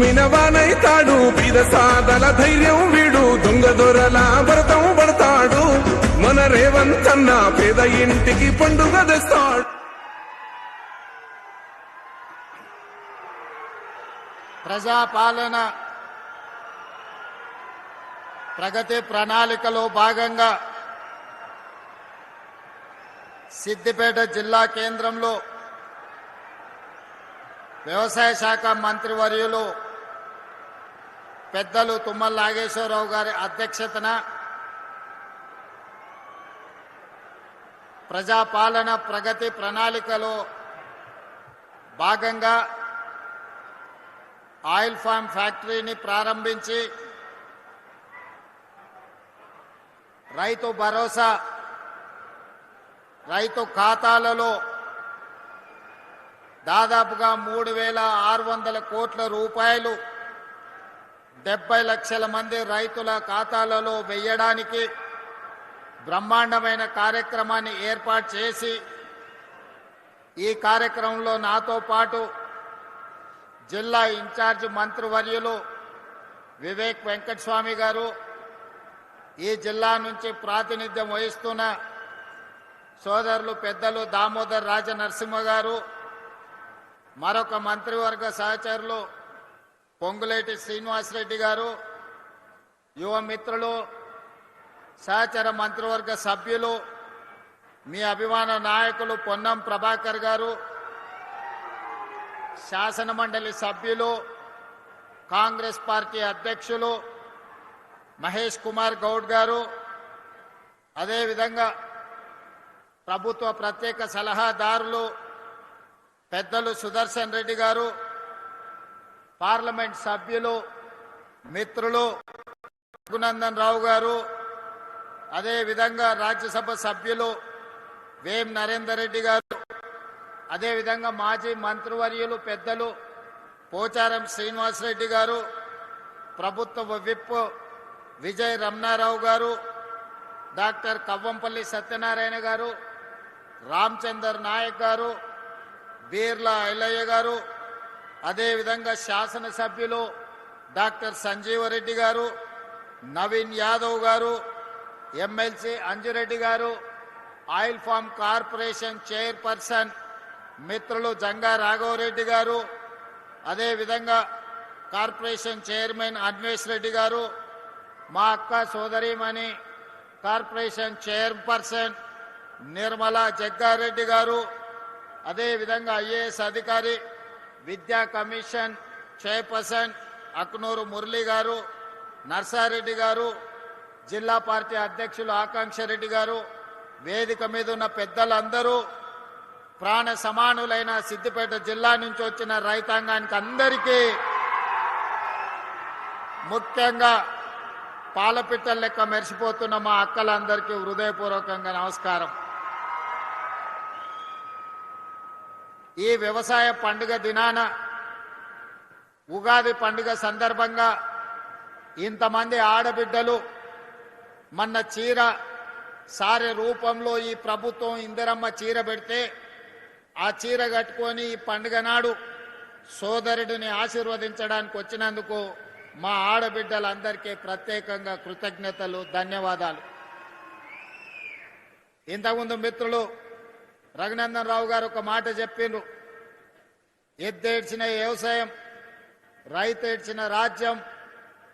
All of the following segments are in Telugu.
మినవానైతాడు బీద సాదల ధైర్యం వీడు దొంగ దొరల భరతం పడతాడు మన రేవంతన్న పేద ఇంటికి పండుగ తెస్తాడు. ప్రజాపాలన ప్రగతి ప్రణాళికలో భాగంగా సిద్దిపేట జిల్లా కేంద్రంలో వ్యవసాయ శాఖ మంత్రివర్యులు పెద్దలు తుమ్మల నాగేశ్వరరావు గారి అధ్యక్షతన ప్రజాపాలన ప్రగతి ప్రణాళికలో భాగంగా ఆయిల్ ఫామ్ ఫ్యాక్టరీని ప్రారంభించి రైతు భరోసా రైతు ఖాతాలలో దాదాపుగా 3,600 కోట్ల రూపాయలు 70 లక్షల మంది రైతుల ఖాతాలలో వేయడానికి బ్రహ్మాండమైన కార్యక్రమాన్ని ఏర్పాటు చేసి ఈ కార్యక్రమంలో నాతో పాటు జిల్లా ఇన్ఛార్జ్ మంత్రివర్యులు వివేక్ వెంకటస్వామి గారు, ఈ జిల్లా నుంచి ప్రాతినిధ్యం వహిస్తున్న సోదరులు పెద్దలు దామోదర్ రాజనరసింహ గారు, మరొక మంత్రివర్గ సహచరులు పొంగులేటి శ్రీనివాసరెడ్డి గారు, యువ మిత్రులు, సహచర మంత్రివర్గ సభ్యులు, మీ అభిమాన నాయకులు పొన్నం ప్రభాకర్ గారు, శాసన మండలి సభ్యులు, కాంగ్రెస్ పార్టీ అధ్యక్షులు మహేష్ కుమార్ గౌడ్ గారు, అదేవిధంగా ప్రభుత్వ ప్రత్యేక సలహాదారులు పెద్దలు సుదర్శన్ రెడ్డి గారు, పార్లమెంట్ సభ్యులు మిత్రులు రఘునందన్ రావు గారు, అదేవిధంగా రాజ్యసభ సభ్యులు వేం నరేందర్ రెడ్డి గారు, అదేవిధంగా మాజీ మంత్రివర్యులు పెద్దలు పోచారం శ్రీనివాసరెడ్డి గారు, ప్రభుత్వ విప్ విజయ్ రమణారావు గారు, డాక్టర్ కవ్వంపల్లి సత్యనారాయణ గారు, రామచందర్ నాయక్ గారు, బీర్లా ఐలయ్య గారు, అదేవిధంగా శాసనసభ్యులు డాక్టర్ సంజీవరెడ్డి గారు, నవీన్ యాదవ్ గారు, ఎమ్మెల్సీ అంజురెడ్డి గారు, ఆయిల్ ఫామ్ కార్పొరేషన్ చైర్పర్సన్ మిత్రులు జంగా రాఘవరెడ్డి గారు, అదేవిధంగా కార్పొరేషన్ చైర్మన్ అన్వేష్ రెడ్డి గారు, మా అక్క సోదరిమణి కార్పొరేషన్ చైర్పర్సన్ నిర్మలా జగ్గారెడ్డి గారు, అదేవిధంగా ఐఏఎస్ అధికారి విద్యా కమిషన్ చైర్పర్సన్ అక్నూరు మురళి గారు, నర్సారెడ్డి గారు, జిల్లా పార్టీ అధ్యక్షులు ఆకాంక్ష రెడ్డి గారు, వేదిక మీద ఉన్న పెద్దలందరూ, ప్రాణ సమానులైన సిద్దిపేట జిల్లా నుంచి వచ్చిన రైతాంగానికి అందరికీ, ముఖ్యంగా పాలపిట్టల లెక్క మెరిసిపోతున్న మా అక్కలందరికీ హృదయపూర్వకంగా నమస్కారం. ఈ వ్యవసాయ పండుగ దినాన ఉగాది పండుగ సందర్భంగా ఇంతమంది ఆడబిడ్డలు మొన్న చీర సారె రూపంలో ఈ ప్రభుత్వం ఇందిరమ్మ చీర పెడితే ఆ చీర కట్టుకొని ఈ పండుగ నాడు సోదరుడిని ఆశీర్వదించడానికి వచ్చినందుకు మా ఆడబిడ్డలందరికీ ప్రత్యేకంగా కృతజ్ఞతలు, ధన్యవాదాలు. ఇంతకుముందు మిత్రులు రఘునందన్ రావు గారు ఒక మాట చెప్పిండ్రు, ఎద్దేడ్చిన వ్యవసాయం రైతు ఏడ్చిన రాజ్యం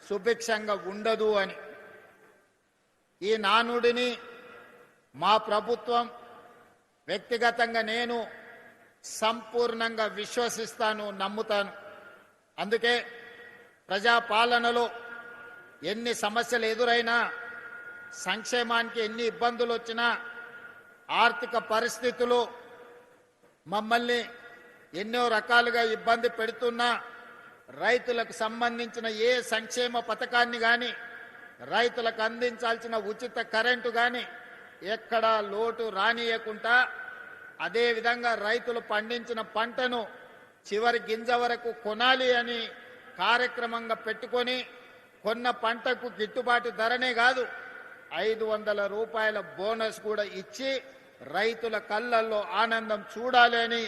సుభిక్షంగా ఉండదు అని. ఈ నానుడిని మా ప్రభుత్వం, వ్యక్తిగతంగా నేను సంపూర్ణంగా విశ్వసిస్తాను, నమ్ముతాను. అందుకే ప్రజాపాలనలో ఎన్ని సమస్యలు ఎదురైనా, సంక్షేమానికి ఎన్ని ఇబ్బందులు వచ్చినా, ఆర్థిక పరిస్థితులు మమ్మల్ని ఎన్నో రకాలుగా ఇబ్బంది పెడుతున్నా, రైతులకు సంబంధించిన ఏ సంక్షేమ పథకాన్ని కానీ, రైతులకు అందించాల్సిన ఉచిత కరెంటు కానీ ఎక్కడా లోటు రానియకుండా, అదేవిధంగా రైతులు పండించిన పంటను చివరి గింజ వరకు కొనాలి అని కార్యక్రమంగా పెట్టుకొని, కొన్న పంటకు గిట్టుబాటు ధరనే కాదు 500 రూపాయల బోనస్ కూడా ఇచ్చి రైతుల కళ్ళల్లో ఆనందం చూడాలి అని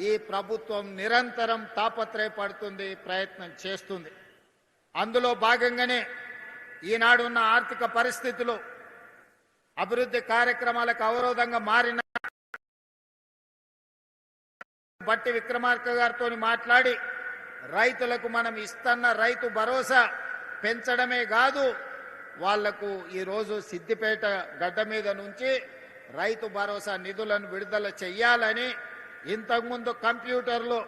ఈ ప్రభుత్వం నిరంతరం తాపత్రయపడుతుంది, ప్రయత్నం చేస్తుంది. అందులో భాగంగానే ఈనాడున్న ఆర్థిక పరిస్థితులు అభివృద్ధి కార్యక్రమాలకు అవరోధంగా మారిన బట్టి విక్రమార్క గారితో మాట్లాడి రైతులకు మనం ఇస్తున్న రైతు భరోసా పెంచడమే కాదు, వాళ్లకు ఈరోజు సిద్దిపేట గడ్డ మీద నుంచి రైతు భరోసా నిధులను విడుదల చెయ్యాలని ఇంతకుముందు కంప్యూటర్లో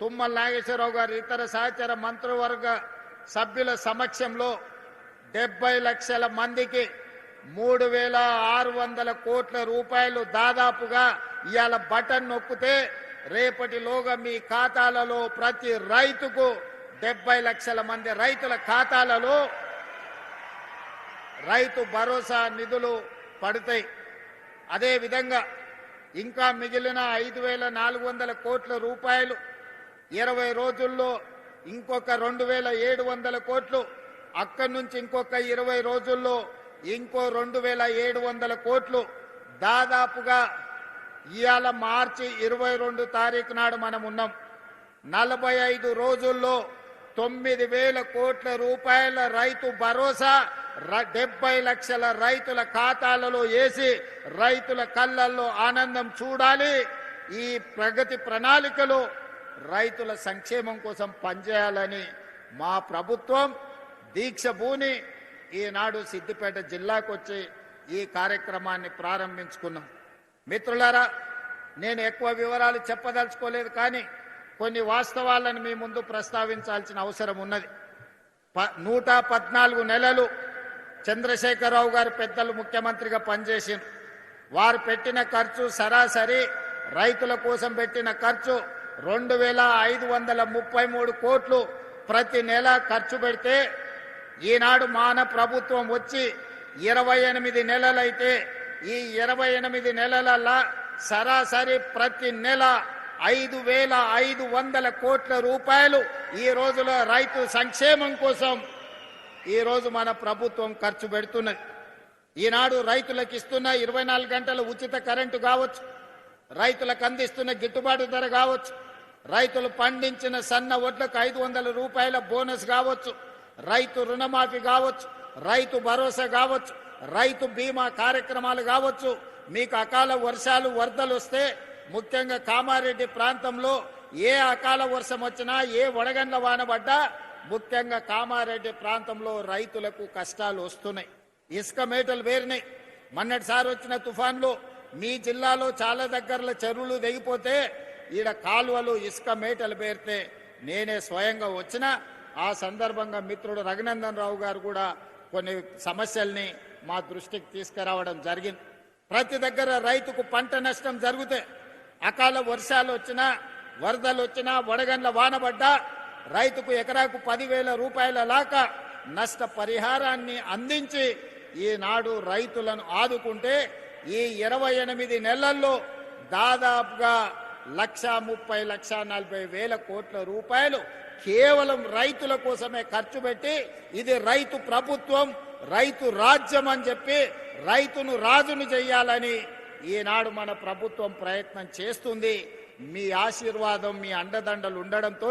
తుమ్మల నాగేశ్వరరావు గారు ఇతర సహచర మంత్రివర్గ సభ్యుల సమక్షంలో 70 లక్షల మందికి 3,600 కోట్ల రూపాయలు దాదాపుగా ఇవాళ బటన్ నొక్కితే రేపటిలోగా మీ ఖాతాలలో ప్రతి రైతుకు 70 లక్షల మంది రైతుల ఖాతాలలో రైతు భరోసా నిధులు పడతాయి. అదేవిధంగా ఇంకా మిగిలిన 5,400 కోట్ల రూపాయలు 20 రోజుల్లో ఇంకొక 2,700 కోట్లు, అక్కడి నుంచి ఇంకొక 20 రోజుల్లో ఇంకో 2,700 కోట్లు, దాదాపుగా ఇవాళ మార్చి 22 తారీఖు నాడు మనం ఉన్నాం. 45 రోజుల్లో 9,000 కోట్ల రూపాయల రైతు భరోసా 70 లక్షల రైతుల ఖాతాలలో వేసి రైతుల కళ్ళల్లో ఆనందం చూడాలి. ఈ ప్రగతి ప్రణాళికలో రైతుల సంక్షేమం కోసం పనిచేయాలని మా ప్రభుత్వం దీక్ష భూని ఈనాడు సిద్దిపేట జిల్లాకు వచ్చి ఈ కార్యక్రమాన్ని ప్రారంభించుకున్నాం. మిత్రులారా, నేను ఎక్కువ వివరాలు చెప్పదలుచుకోలేదు, కానీ కొన్ని వాస్తవాలను మీ ముందు ప్రస్తావించాల్సిన అవసరం ఉన్నది. 114 నెలలు చంద్రశేఖరరావు గారు పెద్దలు ముఖ్యమంత్రిగా పనిచేసింది. వారు పెట్టిన ఖర్చు సరాసరి రైతుల కోసం పెట్టిన ఖర్చు 2,533 కోట్లు ప్రతి నెల ఖర్చు పెడితే, ఈనాడు మాన ప్రభుత్వం వచ్చి 28 నెలలైతే ఈ 28 నెలల సరాసరి ప్రతి నెల 5,500 కోట్ల రూపాయలు ఈ రోజులో రైతు సంక్షేమం కోసం ఈ రోజు మన ప్రభుత్వం ఖర్చు పెడుతున్నది. ఈనాడు రైతులకు ఇస్తున్న 24 గంటల ఉచిత కరెంటు కావచ్చు, రైతులకు అందిస్తున్న గిట్టుబాటు ధర కావచ్చు, రైతులు పండించిన సన్న వడ్లకు 500 రూపాయల బోనస్ కావచ్చు, రైతు రుణమాఫీ కావచ్చు, రైతు భరోసా కావచ్చు, రైతు బీమా కార్యక్రమాలు కావచ్చు. మీకు అకాల వర్షాలు వరదలు వస్తే ముఖ్యంగా కామారెడ్డి ప్రాంతంలో ఏ అకాల వర్షం వచ్చినా, ఏ వడగండ్ల వాన పడ్డా ముఖ్యంగా కామారెడ్డి ప్రాంతంలో రైతులకు కష్టాలు వస్తున్నాయి. ఇసుక మేటలు వేరినాయి. మొన్నటిసారి వచ్చిన తుఫాన్లో మీ జిల్లాలో చాలా దగ్గరలో చెరువులు తెగిపోతే ఈడ కాలువలు ఇసుక మేటలు పేరితే నేనే స్వయంగా వచ్చిన ఆ సందర్భంగా మిత్రుడు రఘునందన్ రావు గారు కూడా కొన్ని సమస్యల్ని మా దృష్టికి తీసుకురావడం జరిగింది. ప్రతి దగ్గర రైతుకు పంట నష్టం జరిగితే, అకాల వర్షాలు వచ్చినా, వరదలు వచ్చినా, వడగండ్ల వాన పడ్డా రైతుకు ఎకరాకు 10,000 రూపాయల లాగా నష్ట పరిహారాన్ని అందించి ఈనాడు రైతులను ఆదుకుంటే ఈ 28 నెలల్లో దాదాపుగా 1,30,40,000 కోట్ల రూపాయలు కేవలం రైతుల కోసమే ఖర్చు పెట్టి, ఇది రైతు ప్రభుత్వం, రైతు రాజ్యం అని చెప్పి రైతును రాజును చెయ్యాలని ఈనాడు మన ప్రభుత్వం ప్రయత్నం చేస్తుంది. మీ ఆశీర్వాదం, మీ అండదండలు ఉండడంతో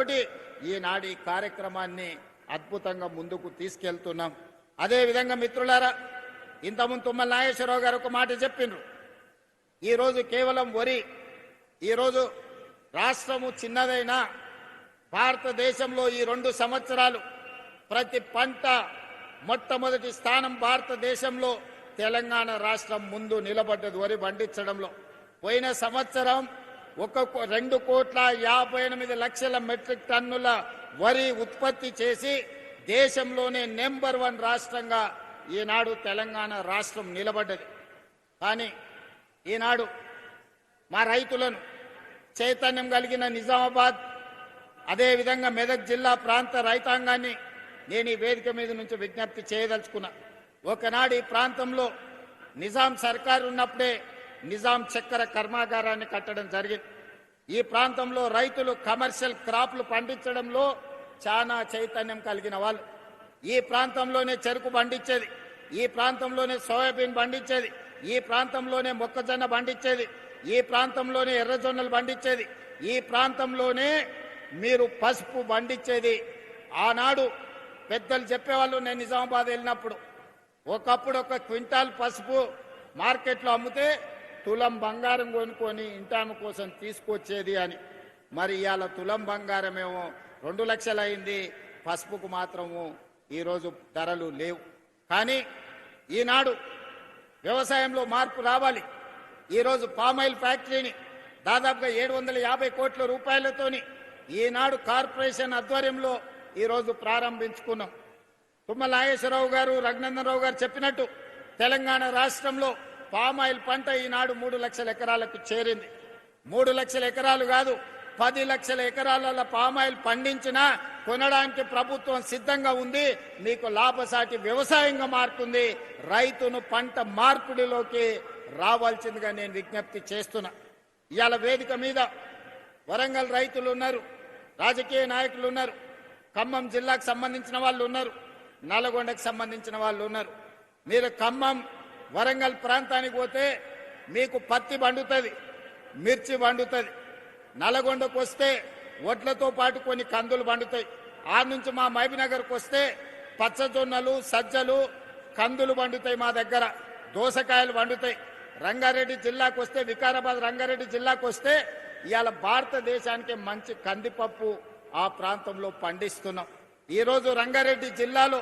ఈనాడు ఈ కార్యక్రమాన్ని అద్భుతంగా ముందుకు తీసుకెళ్తున్నాం. అదేవిధంగా మిత్రులారా, ఇంతకుముందు తుమ్మల నాగేశ్వరరావు గారు ఒక మాట చెప్పిండ్రు. ఈరోజు కేవలం వరి, ఈరోజు రాష్ట్రము చిన్నదైనా భారతదేశంలో ఈ 2 సంవత్సరాలు ప్రతి పంట మొట్టమొదటి స్థానం భారతదేశంలో తెలంగాణ రాష్ట్రం ముందు నిలబడ్డది వరి పండించడంలో. పోయిన సంవత్సరం 2,58,00,000 మెట్రిక్ టన్నుల వరి ఉత్పత్తి చేసి దేశంలోనే నెంబర్ 1 రాష్ట్రంగా ఈనాడు తెలంగాణ రాష్ట్రం నిలబడ్డది. కానీ ఈనాడు మా రైతులను చైతన్యం కలిగిన నిజామాబాద్, అదేవిధంగా మెదక్ జిల్లా ప్రాంత రైతాంగాన్ని నేను ఈ వేదిక మీద నుంచి విజ్ఞప్తి చేయదలుచుకున్నా. ఒకనాడు ఈ ప్రాంతంలో నిజాం సర్కారు ఉన్నప్పుడే నిజాం చక్కెర కర్మాగారాన్ని కట్టడం జరిగింది. ఈ ప్రాంతంలో రైతులు కమర్షియల్ క్రాప్లు పండించడంలో చాలా చైతన్యం కలిగిన వాళ్ళు. ఈ ప్రాంతంలోనే చెరుకు పండించేది, ఈ ప్రాంతంలోనే సోయాబీన్ పండించేది, ఈ ప్రాంతంలోనే మొక్కజొన్న పండించేది, ఈ ప్రాంతంలోనే ఎర్రజొన్నలు పండించేది, ఈ ఈ ప్రాంతంలోనే మీరు పసుపు పండించేది. ఆనాడు పెద్దలు చెప్పేవాళ్ళు, నేను నిజామాబాద్ వెళ్ళినప్పుడు ఒకప్పుడు ఒక క్వింటాల్ పసుపు మార్కెట్లో అమ్మితే తులం బంగారం కొనుక్కొని ఇంటామ కోసం తీసుకొచ్చేది అని. మరి ఇవాళ తులం బంగారమేమో 2 లక్షలు అయింది, పసుపుకు మాత్రము ఈరోజు ధరలు లేవు. కానీ ఈనాడు వ్యవసాయంలో మార్పు రావాలి. ఈరోజు పామాయిల్ ఫ్యాక్టరీని దాదాపుగా 750 కోట్ల రూపాయలతోని ఈనాడు కార్పొరేషన్ ఆధ్వర్యంలో ఈరోజు ప్రారంభించుకున్నాం. తుమ్మల నాగేశ్వరరావు గారు, రఘునందనరావు గారు చెప్పినట్టు తెలంగాణ రాష్ట్రంలో పామాయిల్ పంట ఈనాడు 3 లక్షల ఎకరాలకు చేరింది. 3 లక్షల ఎకరాలు కాదు, 10 లక్షల ఎకరాల పామాయిల్ పండించినా కొనడానికి ప్రభుత్వం సిద్ధంగా ఉంది. మీకు లాభసాటి వ్యవసాయంగా మారుతుంది. రైతును పంట మార్పిడిలోకి రావాల్సిందిగా నేను విజ్ఞప్తి చేస్తున్నా. ఇవాళ వేదిక మీద వరంగల్ రైతులు ఉన్నారు, రాజకీయ నాయకులు ఉన్నారు, ఖమ్మం జిల్లాకు సంబంధించిన వాళ్ళు ఉన్నారు, నల్గొండకు సంబంధించిన వాళ్ళు ఉన్నారు. మీరు ఖమ్మం వరంగల్ ప్రాంతానికి పోతే మీకు పత్తి పండుతుంది, మిర్చి పండుతుంది. నల్గొండకు వస్తే వడ్లతో పాటు కొన్ని కందులు పండుతాయి. ఆ నుంచి మా మహబూబ్నగర్కి వస్తే పచ్చజొన్నలు, సజ్జలు, కందులు పండుతాయి. మా దగ్గర దోసకాయలు పండుతాయి. రంగారెడ్డి జిల్లాకు వస్తే, వికారాబాద్ రంగారెడ్డి జిల్లాకు వస్తే ఇవాళ భారతదేశానికి మంచి కందిపప్పు ఆ ప్రాంతంలో పండిస్తున్నాం. ఈరోజు రంగారెడ్డి జిల్లాలో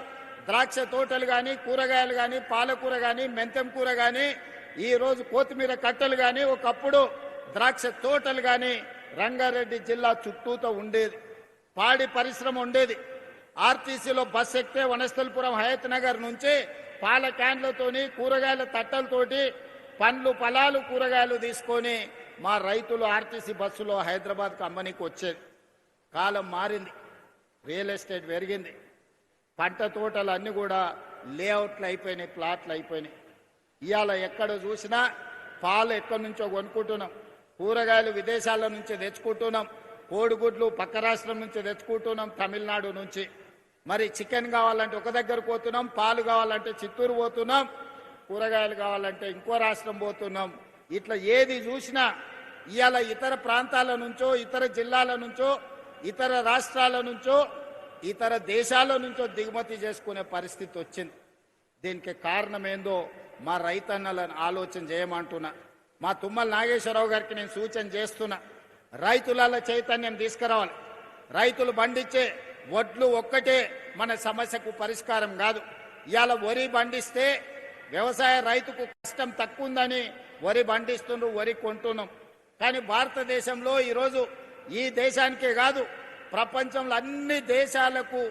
ద్రాక్ష తోటలు కానీ, కూరగాయలు కానీ, పాలకూర కానీ, మెంతం కూర కానీ, ఈరోజు కొత్తిమీర కట్టలు కానీ, ఒకప్పుడు ద్రాక్ష తోటలు కానీ రంగారెడ్డి జిల్లా చుట్టూతో ఉండేది. పాడి పరిశ్రమ ఉండేది. ఆర్టీసీలో బస్ ఎక్కితే వనస్థలపురం హయత్ నగర్ నుంచి పాల క్యాన్లతోని, కూరగాయల తట్టలతోటి పండ్లు, ఫలాలు, కూరగాయలు తీసుకొని మా రైతులు ఆర్టీసీ బస్సులో హైదరాబాద్కు అమ్మనికి వచ్చేది. కాలం మారింది, రియల్ ఎస్టేట్ పెరిగింది, పంట తోటలు అన్నీ కూడా లేఅవుట్లు అయిపోయినాయి, ప్లాట్లు అయిపోయినాయి. ఇవాళ ఎక్కడ చూసినా పాలు ఎక్కడి నుంచో కొనుక్కుంటున్నాం, కూరగాయలు విదేశాల నుంచి తెచ్చుకుంటున్నాం, కోడిగుడ్లు పక్క రాష్ట్రం నుంచి తెచ్చుకుంటున్నాం, తమిళనాడు నుంచి. మరి చికెన్ కావాలంటే ఒక దగ్గర పోతున్నాం, పాలు కావాలంటే చిత్తూరు పోతున్నాం, కూరగాయలు కావాలంటే ఇంకో రాష్ట్రం పోతున్నాం. ఇట్లా ఏది చూసినా ఇవాళ ఇతర ప్రాంతాల నుంచో, ఇతర జిల్లాల నుంచో, ఇతర రాష్ట్రాల నుంచో, ఇతర దేశాల నుంచో దిగుమతి చేసుకునే పరిస్థితి వచ్చింది. దీనికి కారణం ఏందో మా రైతన్నలను ఆలోచన చేయమంటున్నా. మా తుమ్మల నాగేశ్వరరావు గారికి నేను సూచన చేస్తున్నా, రైతుల చైతన్యం తీసుకురావాలి. రైతులు పండించే వడ్లు ఒక్కటే మన సమస్యకు పరిష్కారం కాదు. ఇవాళ వరి పండిస్తే వ్యవసాయ రైతుకు కష్టం తక్కువ ఉందని వరి పండిస్తుండ్రు, వరి కొంటున్నాం. కానీ భారతదేశంలో ఈరోజు ఈ దేశానికే కాదు, ప్రపంచంలో అన్ని దేశాలకు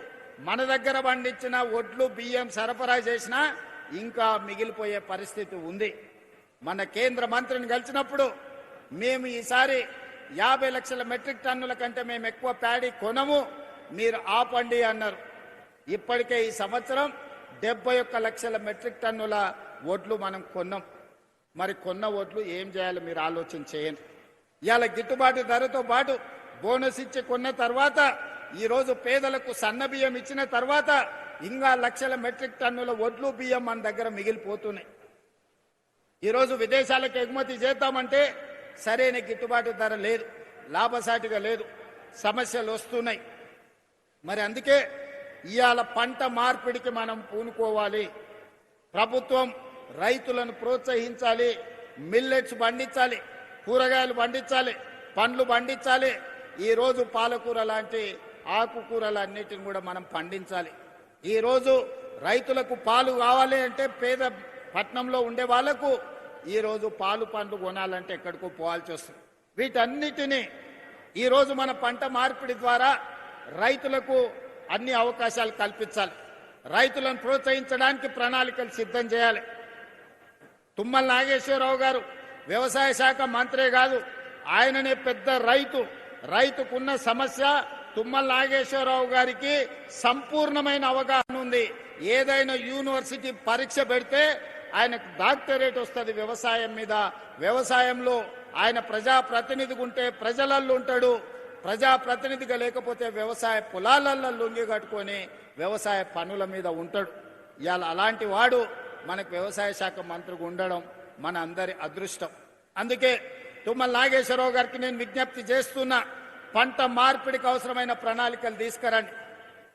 మన దగ్గర పండించిన వడ్లు, బియ్యం సరఫరా చేసినా ఇంకా మిగిలిపోయే పరిస్థితి ఉంది. మన కేంద్ర మంత్రిని కలిసినప్పుడు మేము ఈసారి 50 లక్షల మెట్రిక్ టన్నుల కంటే మేము ఎక్కువ ప్యాడీ కొనము, మీరు ఆపండి అన్నారు. ఇప్పటికే ఈ సంవత్సరం 71 లక్షల మెట్రిక్ టన్నుల వడ్లు మనం కొన్నాం. మరి కొన్న వడ్లు ఏం చేయాలో మీరు ఆలోచన చేయండి. ఇవాళ గిట్టుబాటు ధరతో పాటు బోనస్ ఇచ్చి కొన్న తర్వాత, ఈరోజు పేదలకు సన్న బియ్యం ఇచ్చిన తర్వాత ఇంకా లక్షల మెట్రిక్ టన్నుల వడ్లు, బియ్యం మన దగ్గర మిగిలిపోతున్నాయి. ఈరోజు విదేశాలకు ఎగుమతి చేద్దామంటే సరైన గిట్టుబాటు ధర లేదు, లాభసాటిగా లేదు, సమస్యలు వస్తున్నాయి. మరి అందుకే ఇవాళ పంట మార్పిడికి మనం పూనుకోవాలి. ప్రభుత్వం రైతులను ప్రోత్సహించాలి, మిల్లెట్స్ పండించాలి, కూరగాయలు పండించాలి, పండ్లు పండించాలి. ఈరోజు పాలకూర లాంటి ఆకుకూరలన్నిటిని కూడా మనం పండించాలి. ఈరోజు రైతులకు పాలు కావాలి అంటే పేద పట్నంలో ఉండే వాళ్లకు ఈరోజు పాలు పండ్లు కొనాలంటే ఎక్కడికో పోవాల్సి వస్తుంది. వీటన్నిటినీ ఈరోజు మన పంట మార్పిడి ద్వారా రైతులకు అన్ని అవకాశాలు కల్పించాలి. రైతులను ప్రోత్సహించడానికి ప్రణాళికలు సిద్ధం చేయాలి. తుమ్మల నాగేశ్వరరావు గారు వ్యవసాయ శాఖ మంత్రే కాదు, ఆయననే పెద్ద రైతు. రైతుకున్న సమస్య తుమ్మల నాగేశ్వరరావు గారికి సంపూర్ణమైన అవగాహన ఉంది. ఏదైనా యూనివర్సిటీ పరీక్ష పెడితే ఆయనకు డాక్టరేట్ వస్తుంది వ్యవసాయం మీద. వ్యవసాయంలో ఆయన ప్రజాప్రతినిధిగా ఉంటే ప్రజలల్లో ఉంటాడు, ప్రజాప్రతినిధిగా లేకపోతే వ్యవసాయ పొలాలల్లో లొంగి కట్టుకొని వ్యవసాయ పనుల మీద ఉంటాడు. ఇవాళ అలాంటి వాడు మనకు వ్యవసాయ శాఖ మంత్రిగా ఉండడం మన అందరి అదృష్టం. అందుకే తుమ్మల నాగేశ్వరరావు గారికి నేను విజ్ఞప్తి చేస్తున్నా, పంట మార్పిడికి అవసరమైన ప్రణాళికలు తీసుకురండి.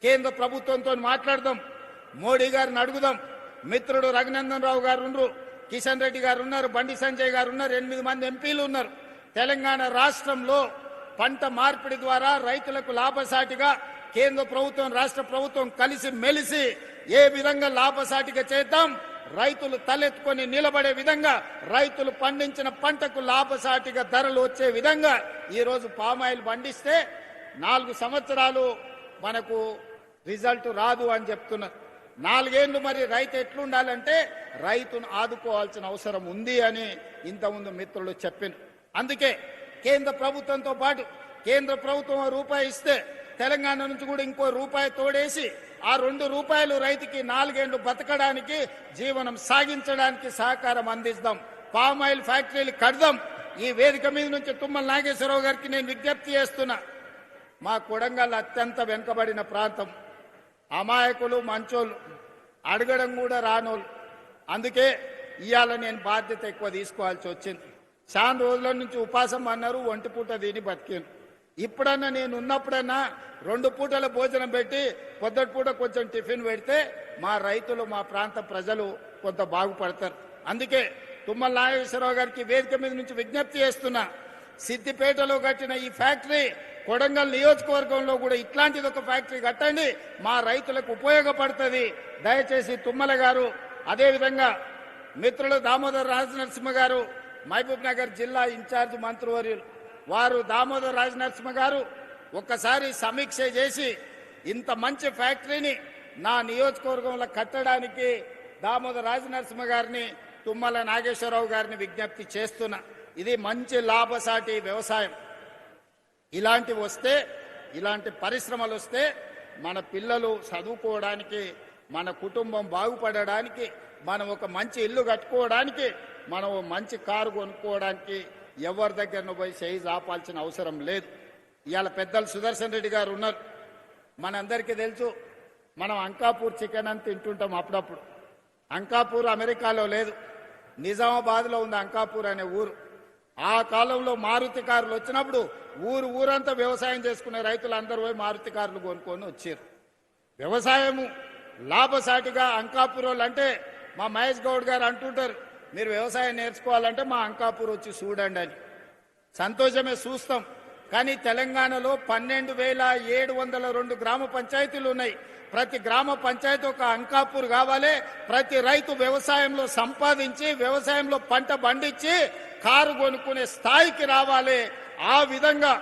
కేంద్ర ప్రభుత్వంతో మాట్లాడదాం, మోడీ గారిని అడుగుదాం. మిత్రుడు రఘునందన్ రావు గారు ఉన్నారు, కిషన్ రెడ్డి గారు ఉన్నారు, బండి సంజయ్ గారు ఉన్నారు, 8 మంది ఎంపీలు ఉన్నారు. తెలంగాణ రాష్ట్రంలో పంట మార్పిడి ద్వారా రైతులకు లాభసాటిగా కేంద్ర ప్రభుత్వం రాష్ట్ర ప్రభుత్వం కలిసి మెలిసి ఏ విధంగా లాభసాటిగా చేద్దాం, రైతులు తలెత్తుకొని నిలబడే విధంగా, రైతులు పండించిన పంటకు లాభసాటిగా ధరలు వచ్చే విధంగా ఈరోజు పామాయిల్ పండిస్తే 4 సంవత్సరాలు మనకు రిజల్ట్ రాదు అని చెప్తున్నారు. 4 ఏళ్లు మరి రైతు ఎట్లుండాలంటే రైతును ఆదుకోవాల్సిన అవసరం ఉంది అని ఇంతకుముందు మిత్రులు చెప్పారు. అందుకే కేంద్ర ప్రభుత్వంతో పాటు కేంద్ర ప్రభుత్వం రూపాయి ఇస్తే తెలంగాణ నుంచి కూడా ఇంకో రూపాయి తోడేసి ఆ 2 రూపాయలు రైతుకి 4 ఏళ్లు బతకడానికి జీవనం సాగించడానికి సహకారం అందిస్తాం. పామాయిల్ ఫ్యాక్టరీలు కడదాం. ఈ వేదిక మీద నుంచి తుమ్మల నాగేశ్వరరావు గారికి నేను విజ్ఞప్తి చేస్తున్నా, మా కొడంగల్ అత్యంత వెనుకబడిన ప్రాంతం, అమాయకులు మంచోళ్ళు, అడగడం కూడా రానోళ్ళు. అందుకే ఇవాళ నేను బాధ్యత ఎక్కువ తీసుకోవాల్సి వచ్చింది. చాలా రోజుల నుంచి ఉపాసం అన్నారు, 1 పూట తిని బతికాను. ఇప్పుడన్నా నేను ఉన్నప్పుడన్నా 2 పూటల భోజనం పెట్టి పొద్దుటి పూట కొంచెం టిఫిన్ పెడితే మా రైతులు మా ప్రాంత ప్రజలు కొంత బాగుపడతారు. అందుకే తుమ్మల నాగేశ్వరరావు గారికి వేదిక మీద నుంచి విజ్ఞప్తి చేస్తున్నా, సిద్దిపేటలో కట్టిన ఈ ఫ్యాక్టరీ కొడంగల్ నియోజకవర్గంలో కూడా ఇట్లాంటిది ఒక ఫ్యాక్టరీ కట్టండి, మా రైతులకు ఉపయోగపడుతుంది. దయచేసి తుమ్మల గారు, అదేవిధంగా మిత్రులు దామోదర్ రాజనరసింహ గారు, మహబూబ్ నగర్ జిల్లా ఇన్ఛార్జ్ మంత్రివర్యులు వారు, దామోదర్ రాజనరసింహ గారు ఒక్కసారి సమీక్ష చేసి ఇంత మంచి ఫ్యాక్టరీని నా నియోజకవర్గంలో కట్టడానికి దామోదర్ రాజనరసింహ గారిని, తుమ్మల నాగేశ్వరరావు గారిని విజ్ఞప్తి చేస్తున్నా. ఇది మంచి లాభసాటి వ్యవసాయం. ఇలాంటివి వస్తే, ఇలాంటి పరిశ్రమలు వస్తే మన పిల్లలు చదువుకోవడానికి, మన కుటుంబం బాగుపడడానికి, మనం ఒక మంచి ఇల్లు కట్టుకోవడానికి, మనం మంచి కారు కొనుక్కోవడానికి ఎవరి దగ్గరను పోయి చేయి ఆపాల్సిన అవసరం లేదు. ఇవాళ పెద్దలు సుదర్శన్ రెడ్డి గారు ఉన్నారు. మనందరికీ తెలుసు, మనం అంకాపూర్ చికెన్ అని తింటుంటాం అప్పుడప్పుడు. అంకాపూర్ అమెరికాలో లేదు, నిజామాబాద్లో ఉంది అంకాపూర్ అనే ఊరు. ఆ కాలంలో మారుతి కార్లు వచ్చినప్పుడు ఊరంతా వ్యవసాయం చేసుకునే రైతులు అందరూ పోయి మారుతి కార్లు కొనుక్కొని వచ్చారు. వ్యవసాయము లాభసాటిగా అంకాపూర్ అంటే మా మహేష్ గౌడ్ గారు అంటుంటారు, మీరు వ్యవసాయం నేర్చుకోవాలంటే మా అంకాపూర్ వచ్చి చూడండి అని. సంతోషమే, చూస్తాం. కానీ తెలంగాణలో 12,702 గ్రామ పంచాయతీలు ఉన్నాయి. ప్రతి గ్రామ పంచాయతీ ఒక అంకాపూర్ కావాలి. ప్రతి రైతు వ్యవసాయంలో సంపాదించి, వ్యవసాయంలో పంట పండించి కారు కొనుక్కునే స్థాయికి రావాలి. ఆ విధంగా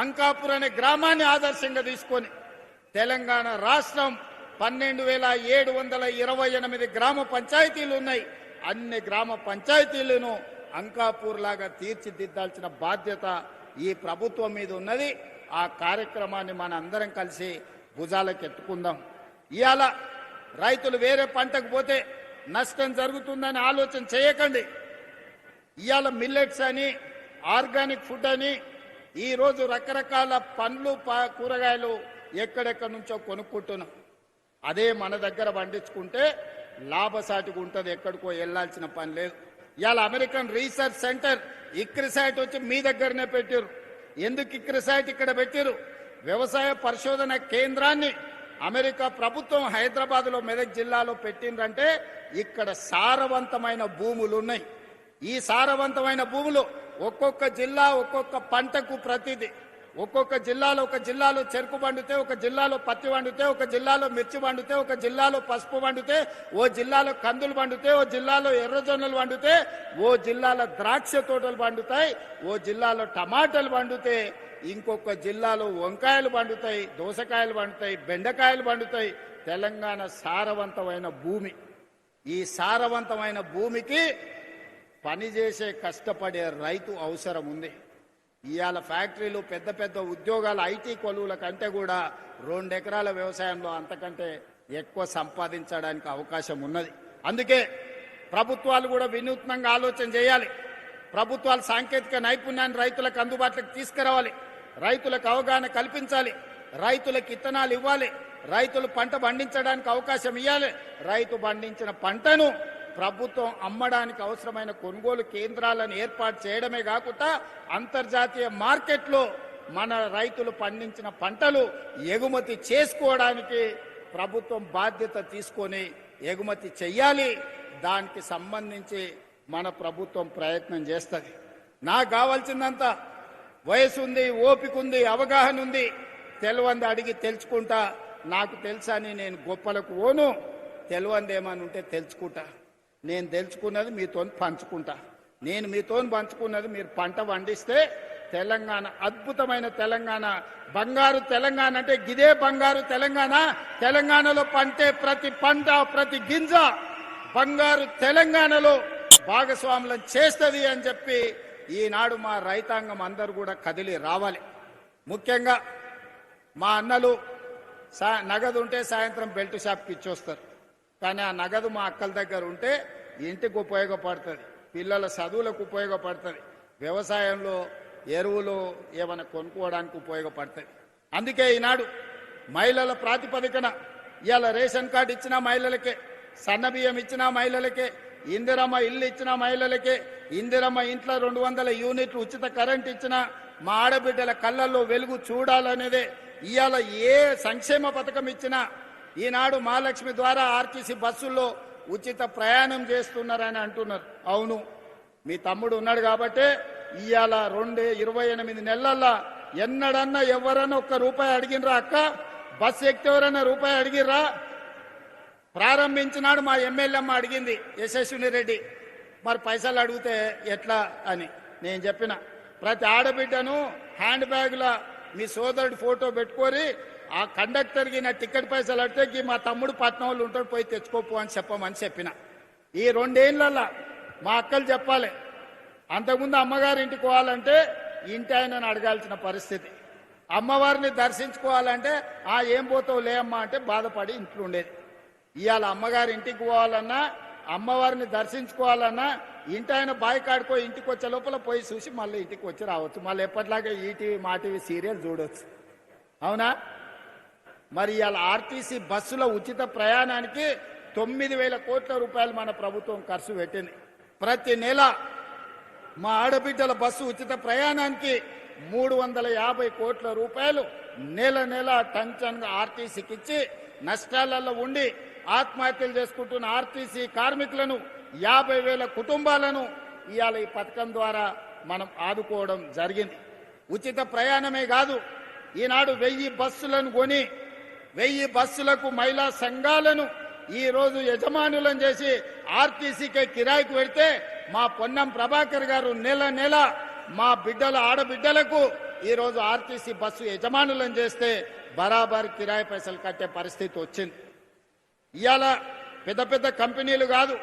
అంకాపూర్ అనే గ్రామాన్ని ఆదర్శంగా తీసుకొని తెలంగాణ రాష్ట్రం 12,728 గ్రామ పంచాయతీలు ఉన్నాయి. అన్ని గ్రామ పంచాయతీలను అంకాపూర్ లాగా తీర్చిదిద్దాల్సిన బాధ్యత ఈ ప్రభుత్వం మీద ఉన్నది. ఆ కార్యక్రమాన్ని మన అందరం కలిసి భుజాలకు ఎత్తుకుందాం. ఇవాళ రైతులు వేరే పంటకు పోతే నష్టం జరుగుతుందని ఆలోచన చేయకండి. ఇవాళ మిల్లెట్స్ అని, ఆర్గానిక్ ఫుడ్ అని ఈరోజు రకరకాల పండ్లు కూరగాయలు ఎక్కడెక్కడి నుంచో కొనుక్కుంటున్నాం. అదే మన దగ్గర పండించుకుంటే లాభసాటిగా ఉంటుంది, ఎక్కడికో వెళ్లాల్సిన పని లేదు. ఇవాళ అమెరికన్ రీసెర్చ్ సెంటర్ ఇక్రిసైట్ వచ్చి మీ దగ్గరనే పెట్టారు. ఎందుకు ఇక్రిసైట్ ఇక్కడ పెట్టారు? వ్యవసాయ పరిశోధన కేంద్రాన్ని అమెరికా ప్రభుత్వం హైదరాబాద్లో మెదక్ జిల్లాలో పెట్టిందంటే ఇక్కడ సారవంతమైన భూములు ఉన్నాయి. ఈ సారవంతమైన భూములు ఒక్కొక్క జిల్లా ఒక్కొక్క పంటకు ప్రతిదీ, ఒక్కొక్క జిల్లాలో, ఒక జిల్లాలో చెరుకు పండితే, ఒక జిల్లాలో పత్తి పండితే, ఒక జిల్లాలో మిర్చి పండితే, ఒక జిల్లాలో పసుపు పండితే, ఓ జిల్లాలో కందులు పండితే, ఓ జిల్లాలో ఎర్రజొన్నలు పండితే, ఓ జిల్లాలో ద్రాక్ష తోటలు పండుతాయి, ఓ జిల్లాలో టమాటాలు పండితే, ఇంకొక జిల్లాలో వంకాయలు పండుతాయి, దోసకాయలు పండుతాయి, బెండకాయలు పండుతాయి. తెలంగాణ సారవంతమైన భూమి. ఈ సారవంతమైన భూమికి పనిచేసే కష్టపడే రైతు అవసరం ఉంది. ఇవాళ ఫ్యాక్టరీలు, పెద్ద పెద్ద ఉద్యోగాలు, ఐటీ కొలువుల కంటే కూడా 2 ఎకరాల వ్యవసాయంలో అంతకంటే ఎక్కువ సంపాదించడానికి అవకాశం ఉన్నది. అందుకే ప్రభుత్వాలు కూడా వినూత్నంగా ఆలోచన చేయాలి. ప్రభుత్వాలు సాంకేతిక నైపుణ్యాన్ని రైతులకు అందుబాటులోకి తీసుకురావాలి. రైతులకు అవగాహన కల్పించాలి. రైతులకు విత్తనాలు ఇవ్వాలి. రైతులు పంట పండించడానికి అవకాశం ఇవ్వాలి. రైతు పండించిన పంటను ప్రభుత్వం అమ్మడానికి అవసరమైన కొనుగోలు కేంద్రాలను ఏర్పాటు చేయడమే కాకుండా అంతర్జాతీయ మార్కెట్లో మన రైతులు పండించిన పంటలు ఎగుమతి చేసుకోవడానికి ప్రభుత్వం బాధ్యత తీసుకొని ఎగుమతి చెయ్యాలి. దానికి సంబంధించి మన ప్రభుత్వం ప్రయత్నం చేస్తుంది. నాకు కావాల్సిందంతా వయసు ఉంది, ఓపిక ఉంది, అవగాహన ఉంది. తెలివంది అడిగి తెలుసుకుంటా. నాకు తెలుసని నేను గొప్పలకు ఓను. తెలివంది ఏమని ఉంటే తెలుసుకుంటా. నేను తెలుసుకున్నది మీతో పంచుకుంటా. నేను మీతో పంచుకున్నది మీరు పంట పండిస్తే తెలంగాణ అద్భుతమైన తెలంగాణ, బంగారు తెలంగాణ అంటే గిదే బంగారు తెలంగాణ. తెలంగాణలో పంటే ప్రతి పంట, ప్రతి గింజ బంగారు తెలంగాణలో భాగస్వాములను చేస్తుంది అని చెప్పి ఈనాడు మా రైతాంగం అందరూ కూడా కదిలి రావాలి. ముఖ్యంగా మా అన్నలు నగదు ఉంటే సాయంత్రం బెల్ట్ షాప్కి ఇచ్చొస్తారు. కానీ ఆ నగదు మా అక్కల దగ్గర ఉంటే ఇంటికి ఉపయోగపడుతుంది, పిల్లల చదువులకు ఉపయోగపడుతుంది, వ్యవసాయంలో ఎరువులు ఏమైనా కొనుక్కోవడానికి ఉపయోగపడుతుంది. అందుకే ఈనాడు మహిళల ప్రాతిపదికన ఇవాళ రేషన్ కార్డు ఇచ్చిన మహిళలకే, సన్నబియ్యం ఇచ్చిన మహిళలకే, ఇందిరమ్మ ఇల్లు ఇచ్చిన మహిళలకే, ఇందిరమ్మ ఇంట్లో 200 యూనిట్లు ఉచిత కరెంట్ ఇచ్చిన మా ఆడబిడ్డల కళ్ళల్లో వెలుగు చూడాలనేదే ఇవాళ ఏ సంక్షేమ పథకం ఇచ్చినా ఈనాడు మహాలక్ష్మి ద్వారా ఆర్టీసీ బస్సుల్లో ఉచిత ప్రయాణం చేస్తున్నారని అంటున్నారు. అవును, మీ తమ్ముడు ఉన్నాడు కాబట్టే ఇవాళ 28 నెలల్లో ఎన్నడన్నా ఎవరన్నా ₹1 అడిగినరా? అక్క బస్సు ఎక్కితే ఎవరన్నా రూపాయి అడిగిర్రా? ప్రారంభించినాడు మా ఎమ్మెల్యేమ్మ అడిగింది, యశస్విని రెడ్డి. మరి పైసలు అడిగితే ఎట్లా అని నేను చెప్పిన, ప్రతి ఆడబిడ్డను హ్యాండ్ బ్యాగ్లో మీ సోదరుడి ఫోటో పెట్టుకొని ఆ కండక్టర్కి నా టికెట్ పైసలు అడితే మా తమ్ముడు పట్నం వాళ్ళు ఉంటాడు, పోయి తెచ్చుకోపో అని చెప్పమని చెప్పిన. ఈ 2 ఏళ్ళల్లో మా అక్కలు చెప్పాలి. అంతకుముందు అమ్మగారి ఇంటికి పోవాలంటే ఇంటి ఆయనను అడగాల్సిన పరిస్థితి. అమ్మవారిని దర్శించుకోవాలంటే ఏం పోతావు లే అమ్మ అంటే బాధపడి ఇంట్లో ఉండేది. ఇవాళ అమ్మగారి ఇంటికి పోవాలన్నా, అమ్మవారిని దర్శించుకోవాలన్నా ఇంటి ఆయన బాయ్ కాడుకో ఇంటికి వచ్చే లోపల పోయి చూసి మళ్ళీ ఇంటికి వచ్చి రావచ్చు. మళ్ళీ ఎప్పటిలాగే ఈటీవీ మా టీవీ సీరియల్ చూడవచ్చు. అవునా? మరి ఇవాళ ఆర్టీసీ బస్సుల ఉచిత ప్రయాణానికి 9,000 కోట్ల రూపాయలు మన ప్రభుత్వం ఖర్చు పెట్టింది. ప్రతి నెల మా ఆడబిడ్డల బస్సు ఉచిత ప్రయాణానికి 350 కోట్ల రూపాయలు నెల నెల టంచన్గా ఆర్టీసీకి ఇచ్చి నష్టాలలో ఉండి ఆత్మహత్యలు చేసుకుంటున్న ఆర్టీసీ కార్మికులను 50,000 కుటుంబాలను ఇవాళ ఈ పథకం ద్వారా మనం ఆదుకోవడం జరిగింది. ఉచిత ప్రయాణమే కాదు, ఈనాడు 1000 బస్సులను కొని 1000 బస్సులకు మహిళా సంఘాలను ఈరోజు యజమానులను చేసి ఆర్టీసీకే కిరాయికి పెడితే మా పొన్నం ప్రభాకర్ గారు నెల నెల మా ఆడబిడ్డలకు ఈరోజు ఆర్టీసీ బస్సు యజమానులను చేస్తే బరాబర్ కిరాయి పైసలు కట్టే పరిస్థితి వచ్చింది. ఇవాళ పెద్ద పెద్ద కంపెనీలు కాదు,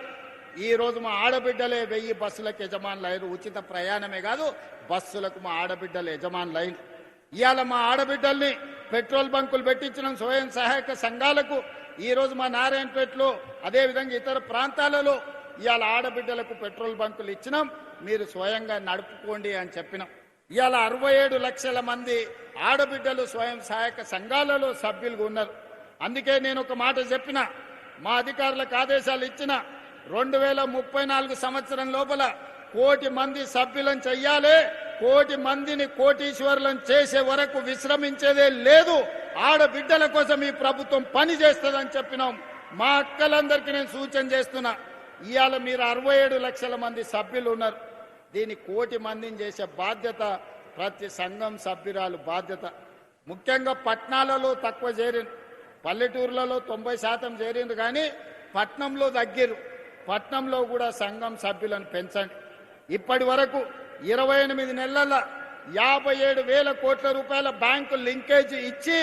ఈరోజు మా ఆడబిడ్డలే 1000 బస్సులకు యజమానులు అయ్యారు. ఉచిత ప్రయాణమే కాదు, బస్సులకు మా ఆడబిడ్డలు యజమానులు అయ్యారు. ఇవాళ మా ఆడబిడ్డల్ని పెట్రోల్ బంకులు పెట్టించిన స్వయం సహాయక సంఘాలకు ఈరోజు మా నారాయణపేటలో అదేవిధంగా ఇతర ప్రాంతాలలో ఇవాళ ఆడబిడ్డలకు పెట్రోల్ బంకులు ఇచ్చినాం, మీరు స్వయంగా నడుపుకోండి అని చెప్పినాం. ఇవాళ 67 లక్షల మంది ఆడబిడ్డలు స్వయం సహాయక సంఘాలలో సభ్యులుగా ఉన్నారు. అందుకే నేను ఒక మాట చెప్పిన, మా అధికారులకు ఆదేశాలు ఇచ్చిన 2034 సంవత్సరం లోపల 1 కోటి మంది సభ్యులను చెయ్యాలి. 1 కోటి మందిని కోటీశ్వరులను చేసే వరకు విశ్రమించేదే లేదు. ఆడబిడ్డల కోసం ఈ ప్రభుత్వం పని చేస్తుందని చెప్పినాం. మా అక్కలందరికీ నేను సూచన చేస్తున్నా, ఇవాళ మీరు 67 లక్షల మంది సభ్యులు ఉన్నారు. దీన్ని 1 కోటి మందిని చేసే బాధ్యత ప్రతి సంఘం సభ్యురాలు బాధ్యత. ముఖ్యంగా పట్టణాలలో తక్కువ చేరింది, పల్లెటూర్లలో 90% చేరింది, కానీ పట్నంలో తగ్గిరు. పట్నంలో కూడా సంఘం సభ్యులను పెంచండి. ఇప్పటి వరకు 28 నెలల 57,000 కోట్ల రూపాయల బ్యాంకు లింకేజ్ ఇచ్చి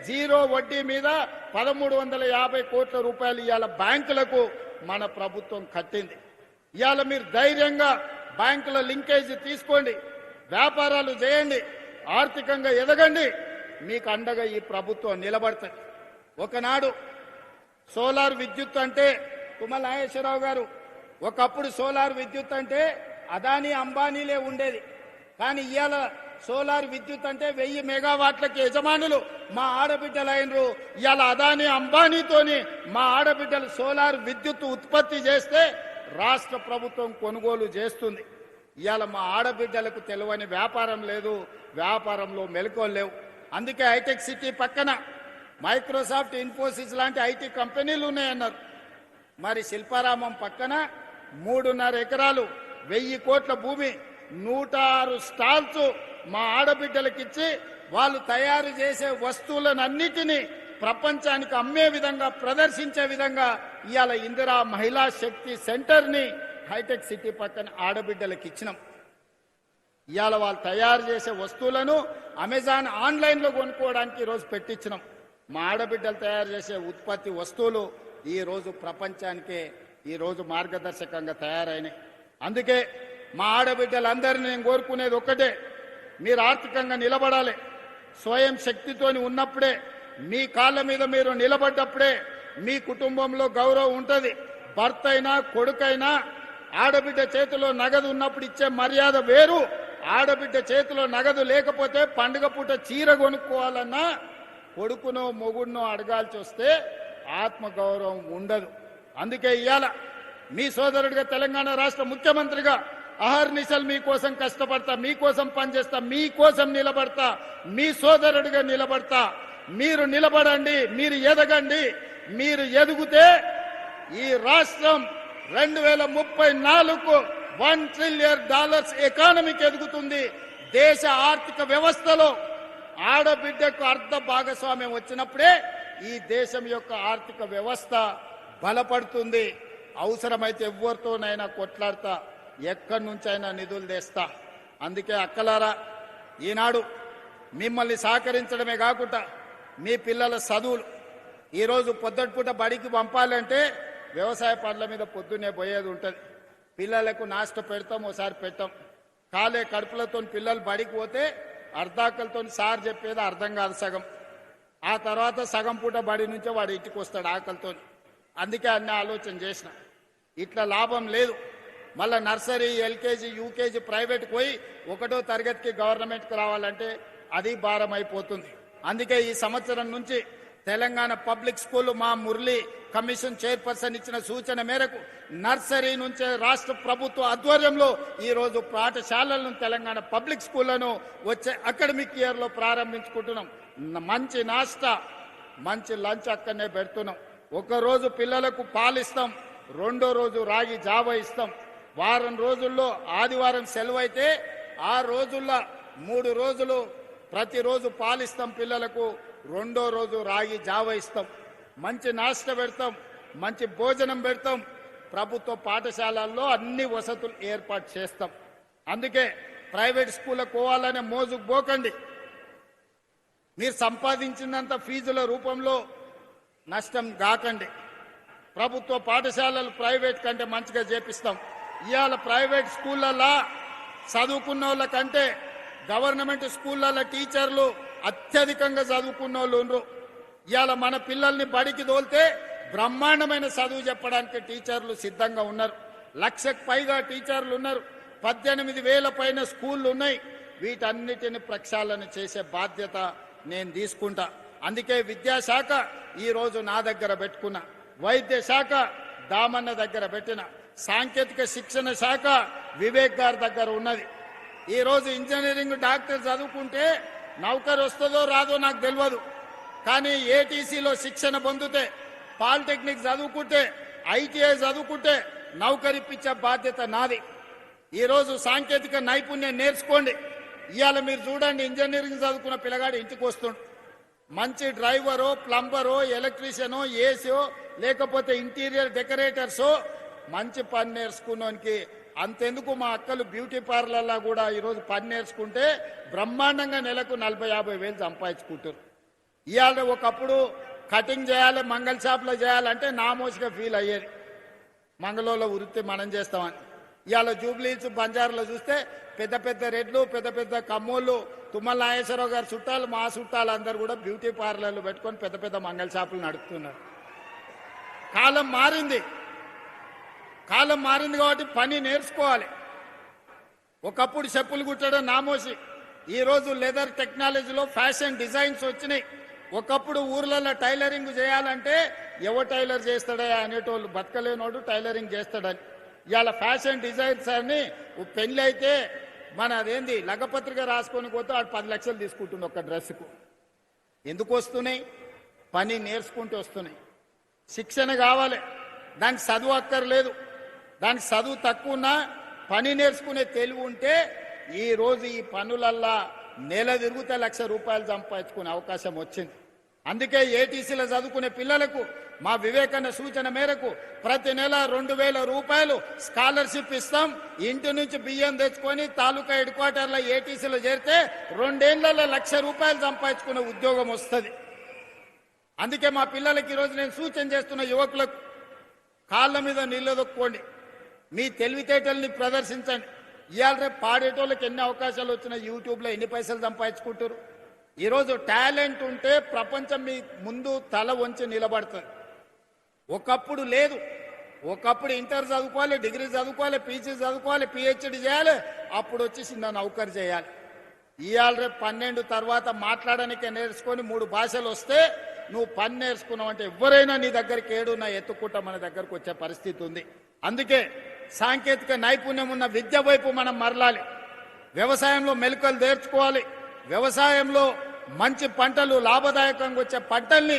0 వడ్డీ మీద 1,350 కోట్ల రూపాయలు ఇవాళ బ్యాంకులకు మన ప్రభుత్వం కట్టింది. ఇవాళ మీరు ధైర్యంగా బ్యాంకుల లింకేజ్ తీసుకోండి, వ్యాపారాలు చేయండి, ఆర్థికంగా ఎదగండి. మీకు అండగా ఈ ప్రభుత్వం నిలబడుతుంది. ఒకనాడు సోలార్ విద్యుత్ అంటే తుమ్మల నాగేశ్వరరావు గారు, ఒకప్పుడు సోలార్ విద్యుత్ అంటే అదానీ అంబానీలే ఉండేది. కానీ ఇవాళ సోలార్ విద్యుత్ అంటే 1000 మెగావాట్లకి యజమానులు మా ఆడబిడ్డలైనరు. ఇవాళ అదానీ అంబానీతోని మా ఆడబిడ్డలు సోలార్ విద్యుత్ ఉత్పత్తి చేస్తే రాష్ట్ర ప్రభుత్వం కొనుగోలు చేస్తుంది. ఇవాళ మా ఆడబిడ్డలకు తెలియని వ్యాపారం లేదు, వ్యాపారంలో మెలకువలు లేవు. అందుకే హైటెక్ సిటీ పక్కన మైక్రోసాఫ్ట్, ఇన్ఫోసిస్ లాంటి ఐటీ కంపెనీలు ఉన్నాయన్నారు. మరి శిల్పారామం పక్కన 3.5 ఎకరాలు 1000 కోట్ల భూమి 106 స్టాల్స్ మా ఆడబిడ్డలకిచ్చి వాళ్ళు తయారు చేసే వస్తువులన్నిటినీ ప్రపంచానికి అమ్మే విధంగా, ప్రదర్శించే విధంగా ఇవాళ ఇందిరా మహిళా శక్తి సెంటర్ని హైటెక్ సిటీ పక్కన ఆడబిడ్డలకు ఇచ్చినాం. ఇవాళ వాళ్ళు తయారు చేసే వస్తువులను అమెజాన్ ఆన్లైన్లో కొనుక్కోవడానికి ఈరోజు పెట్టించినాం. మా ఆడబిడ్డలు తయారు చేసే ఉత్పత్తి వస్తువులు ఈరోజు ప్రపంచానికే ఈరోజు మార్గదర్శకంగా తయారైనాయి. అందుకే మా ఆడబిడ్డలందరినీ నేను కోరుకునేది ఒక్కటే, మీరు ఆర్థికంగా నిలబడాలి. స్వయం శక్తితోని ఉన్నప్పుడే, మీ కాళ్ళ మీద మీరు నిలబడ్డప్పుడే మీ కుటుంబంలో గౌరవం ఉంటుంది. భర్త అయినా కొడుకైనా ఆడబిడ్డ చేతిలో నగదు ఉన్నప్పుడు ఇచ్చే మర్యాద వేరు. ఆడబిడ్డ చేతిలో నగదు లేకపోతే పండుగ పూట చీర కొనుక్కోవాలన్నా కొడుకునో మొగుడునో అడగాల్సి వస్తే ఆత్మగౌరవం ఉండదు. అందుకే ఇవాళ మీ సోదరుడిగా, తెలంగాణ రాష్ట్ర ముఖ్యమంత్రిగా అహర్నిశలు మీకోసం కష్టపడతా, మీకోసం పనిచేస్తా, మీకోసం నిలబడతా, మీ సోదరుడిగా నిలబడతా. మీరు నిలబడండి, మీరు ఎదగండి. మీరు ఎదుగుతే ఈ రాష్ట్రం 2034కు $1 ట్రిలియన్ ఎకానమీకి ఎదుగుతుంది. దేశ ఆర్థిక వ్యవస్థలో ఆడబిడ్డకు అర్ధ భాగస్వామ్యం వచ్చినప్పుడే ఈ దేశం యొక్క ఆర్థిక వ్యవస్థ బలపడుతుంది. అవసరమైతే ఎవరితోనైనా కొట్లాడతా, ఎక్కడి నుంచైనా నిధులు తెస్తా. అందుకే అక్కలారా, ఈనాడు మిమ్మల్ని సహకరించడమే కాకుండా మీ పిల్లల చదువులు ఈరోజు పొద్దుటిపూట బడికి పంపాలంటే వ్యవసాయ పనుల మీద పొద్దున్నే పోయేది ఉంటుంది. పిల్లలకు నాష్ట పెడతాం, ఓసారి పెట్టాం. కాలే కడుపులతో పిల్లలు బడికి పోతే అర్ధాకలతో సార్ చెప్పేది అర్థం కాదు సగం. ఆ తర్వాత సగం పూట బడి నుంచే వాడు ఇంటికి వస్తాడు ఆకలితో. అందుకే అన్ని ఆలోచన చేసిన. ఇట్లా లాభం లేదు. మళ్ళీ నర్సరీ, ఎల్కేజీ, యూకేజీ ప్రైవేట్కి పోయి 1వ తరగతికి గవర్నమెంట్కి రావాలంటే అది భారం అయిపోతుంది. అందుకే ఈ సంవత్సరం నుంచి తెలంగాణ పబ్లిక్ స్కూల్ మా మురళి కమిషన్ చైర్పర్సన్ ఇచ్చిన సూచన మేరకు నర్సరీ నుంచే రాష్ట్ర ప్రభుత్వ ఆధ్వర్యంలో ఈరోజు పాఠశాలలను, తెలంగాణ పబ్లిక్ స్కూళ్లను వచ్చే అకాడమిక్ ఇయర్లో ప్రారంభించుకుంటున్నాం. మంచి నాస్టా, మంచి లంచ్ అక్కడనే పెడుతున్నాం. ఒకరోజు పిల్లలకు పాలిస్తాం, 2వ రోజు రాగి జావ ఇస్తాం. వారం రోజుల్లో ఆదివారం సెలవు అయితే ఆ రోజుల్లో 3 రోజులు ప్రతిరోజు పాలిస్తాం పిల్లలకు. 2వ రోజు రాగి జావ ఇస్తాం. మంచి నాష్ట పెడతాం, మంచి భోజనం పెడతాం. ప్రభుత్వ పాఠశాలల్లో అన్ని వసతులు ఏర్పాటు చేస్తాం. అందుకే ప్రైవేట్ స్కూళ్ళకు పోవాలనే మోజుకు పోకండి. మీరు సంపాదించినంత ఫీజుల రూపంలో నష్టం కాకండి. ప్రభుత్వ పాఠశాలలు ప్రైవేట్ కంటే మంచిగా చేపిస్తాం. ఇవాళ ప్రైవేట్ స్కూళ్ళల్లో చదువుకున్న వాళ్ళ కంటే గవర్నమెంట్ స్కూళ్ళల్లో టీచర్లు అత్యధికంగా చదువుకున్న వాళ్ళు ఉన్నారు. ఇవాళ మన పిల్లల్ని బడికి తోలితే బ్రహ్మాండమైన చదువు చెప్పడానికి టీచర్లు సిద్ధంగా ఉన్నారు. 1,00,000కు పైగా టీచర్లు ఉన్నారు. 18,000 పైన స్కూళ్ళు ఉన్నాయి. వీటన్నిటిని ప్రక్షాళన చేసే బాధ్యత నేను తీసుకుంటా. అందుకే విద్యాశాఖ ఈరోజు నా దగ్గర పెట్టుకున్నా, వైద్య శాఖ దామన్న దగ్గర పెట్టిన, సాంకేతిక శిక్షణ శాఖ వివేక్ గారి దగ్గర ఉన్నది. ఈరోజు ఇంజనీరింగ్ డాక్టర్ చదువుకుంటే నౌకరు వస్తుందో రాదో నాకు తెలియదు. కానీ ఏటీసీలో శిక్షణ పొందితే, పాలిటెక్నిక్ చదువుకుంటే, ఐటీఐ చదువుకుంటే నౌకరిప్పించే బాధ్యత నాది. ఈరోజు సాంకేతిక నైపుణ్యం నేర్చుకోండి. ఇవాళ మీరు చూడండి, ఇంజనీరింగ్ చదువుకున్న పిల్లగాడు ఇంటికి వస్తుండు. మంచి డ్రైవరో, ప్లంబరో, ఎలక్ట్రీషియనో, ఏసీఓ, లేకపోతే ఇంటీరియర్ డెకరేటర్సో మంచి పని నేర్చుకున్నానికి అంతెందుకు మా అక్కలు బ్యూటీ పార్లర్లో కూడా ఈరోజు పని నేర్చుకుంటే బ్రహ్మాండంగా నెలకు 40-50 వేలు సంపాదించుకుంటారు. ఇవాళ ఒకప్పుడు కటింగ్ చేయాలి, మంగళ షాప్లో చేయాలంటే నామోసిగా ఫీల్ అయ్యేది. మంగళంలో వృత్తి మనం చేస్తామని. ఇవాళ జూబ్లీహిల్స్, బంజారాలో చూస్తే పెద్ద పెద్ద రెడ్లు, పెద్ద పెద్ద కమ్మోళ్ళు, తుమ్మల నాగేశ్వరరావు గారి చుట్టాలు, మా చుట్టాలు అందరూ కూడా బ్యూటీ పార్లర్లు పెట్టుకొని పెద్ద పెద్ద మంగళ షాపులు నడుపుతున్నారు. కాలం మారింది. కాలం మారింది కాబట్టి పని నేర్చుకోవాలి. ఒకప్పుడు చెప్పులు కుట్టడం నామోసి, ఈరోజు లెదర్ టెక్నాలజీలో ఫ్యాషన్ డిజైన్స్ వచ్చినాయి. ఒకప్పుడు ఊర్లలో టైలరింగ్ చేయాలంటే ఎవరు టైలర్ చేస్తాడా అనేటోళ్ళు, బతకలేనోడు టైలరింగ్ చేస్తాడని. ఇవాళ ఫ్యాషన్ డిజైన్స్ అని పెళ్లి అయితే మన అదేంది లగ్గపత్రిక రాసుకొని పోతే వాడు 10 లక్షలు తీసుకుంటుంది ఒక డ్రెస్సుకు. ఎందుకు వస్తున్నాయి? పని నేర్చుకుంటూ వస్తున్నాయి. శిక్షణ కావాలి, దానికి చదువు అక్కర్లేదు. దానికి చదువు తక్కువ ఉన్నా పని నేర్చుకునే తెలివి ఉంటే ఈరోజు ఈ పనులల్లా నెల తిరుగుతే ₹1,00,000 సంపాదించుకునే అవకాశం వచ్చింది. అందుకే ఏటీసీలో చదువుకునే పిల్లలకు మా వివేకన్న సూచన మేరకు ప్రతి నెల ₹2,000 స్కాలర్షిప్ ఇస్తాం. ఇంటి నుంచి బియ్యం తెచ్చుకొని తాలూకా హెడ్ క్వార్టర్లో ఏటీసీలో చేరితే 2 ఏళ్లలో ₹1,00,000 సంపాదించుకునే ఉద్యోగం వస్తుంది. అందుకే మా పిల్లలకి ఈరోజు నేను సూచన చేస్తున్న యువకులకు కాళ్ళ మీద నిలదొక్కోండి, మీ తెలివితేటల్ని ప్రదర్శించండి. ఇవాళ రేపు పాడేటోళ్ళకి ఎన్ని అవకాశాలు వచ్చినా యూట్యూబ్లో ఎన్ని పైసలు సంపాదించుకుంటారు. ఈరోజు టాలెంట్ ఉంటే ప్రపంచం మీ ముందు తల వంచి నిలబడుతుంది. ఒకప్పుడు లేదు. ఒకప్పుడు ఇంటర్ చదువుకోవాలి, డిగ్రీ చదువుకోవాలి, పీజీ చదువుకోవాలి, పిహెచ్డి చేయాలి, అప్పుడు వచ్చి చిన్న నౌకరు చేయాలి. ఇవాళ రేపు 12 తర్వాత మాట్లాడడానికే నేర్చుకొని 3 భాషలు వస్తే నువ్వు పని నేర్చుకున్నావు అంటే ఎవరైనా నీ దగ్గరికి ఏడున్నా ఎత్తుకుంటా మన దగ్గరకు వచ్చే పరిస్థితి ఉంది. అందుకే సాంకేతిక నైపుణ్యం ఉన్న విద్య వైపు మనం మరలాలి. వ్యవసాయంలో మెలకువలు నేర్చుకోవాలి. వ్యవసాయంలో మంచి పంటలు, లాభదాయకంగా వచ్చే పంటల్ని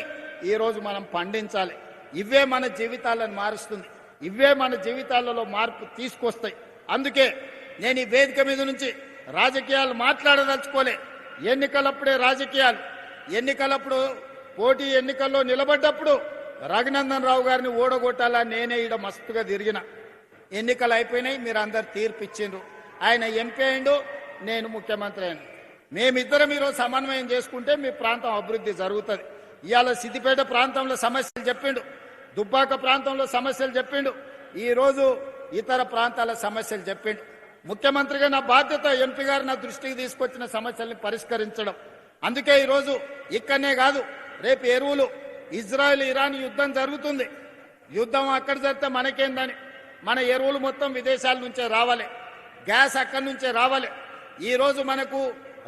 ఈరోజు మనం పండించాలి. ఇవే మన జీవితాలను మారుస్తుంది. ఇవే మన జీవితాలలో మార్పు తీసుకొస్తాయి. అందుకే నేను ఈ వేదిక మీద నుంచి రాజకీయాలు మాట్లాడదలుచుకోలే. ఎన్నికలప్పుడే రాజకీయాలు. ఎన్నికలప్పుడు పోటీ ఎన్నికల్లో నిలబడ్డప్పుడు రఘునందన్ రావు గారిని ఓడగొట్టాలా నేనే ఈడ మస్తుగా తిరిగిన. ఎన్నికలు అయిపోయినాయి, మీరు అందరు తీర్పు ఇచ్చిండ్రు. ఆయన ఎంపీ అయిండు, నేను ముఖ్యమంత్రి అయినా. మేమిద్దరం ఈరోజు సమన్వయం చేసుకుంటే మీ ప్రాంతం అభివృద్ధి జరుగుతుంది. ఇవాళ సిద్దిపేట ప్రాంతంలో సమస్యలు చెప్పిండు, దుబ్బాక ప్రాంతంలో సమస్యలు చెప్పిండు, ఈరోజు ఇతర ప్రాంతాల సమస్యలు చెప్పిండు. ముఖ్యమంత్రిగా నా బాధ్యత ఎంపీ గారు నా దృష్టికి తీసుకొచ్చిన సమస్యల్ని పరిష్కరించడం. అందుకే ఈరోజు ఇక్కడనే కాదు, రేపు ఎరువులు ఇజ్రాయెల్ ఇరాన్ యుద్ధం జరుగుతుంది. యుద్ధం అక్కడ జరిగితే మనకేందని మన ఎరువులు మొత్తం విదేశాల నుంచే రావాలి, గ్యాస్ అక్కడి నుంచే రావాలి. ఈరోజు మనకు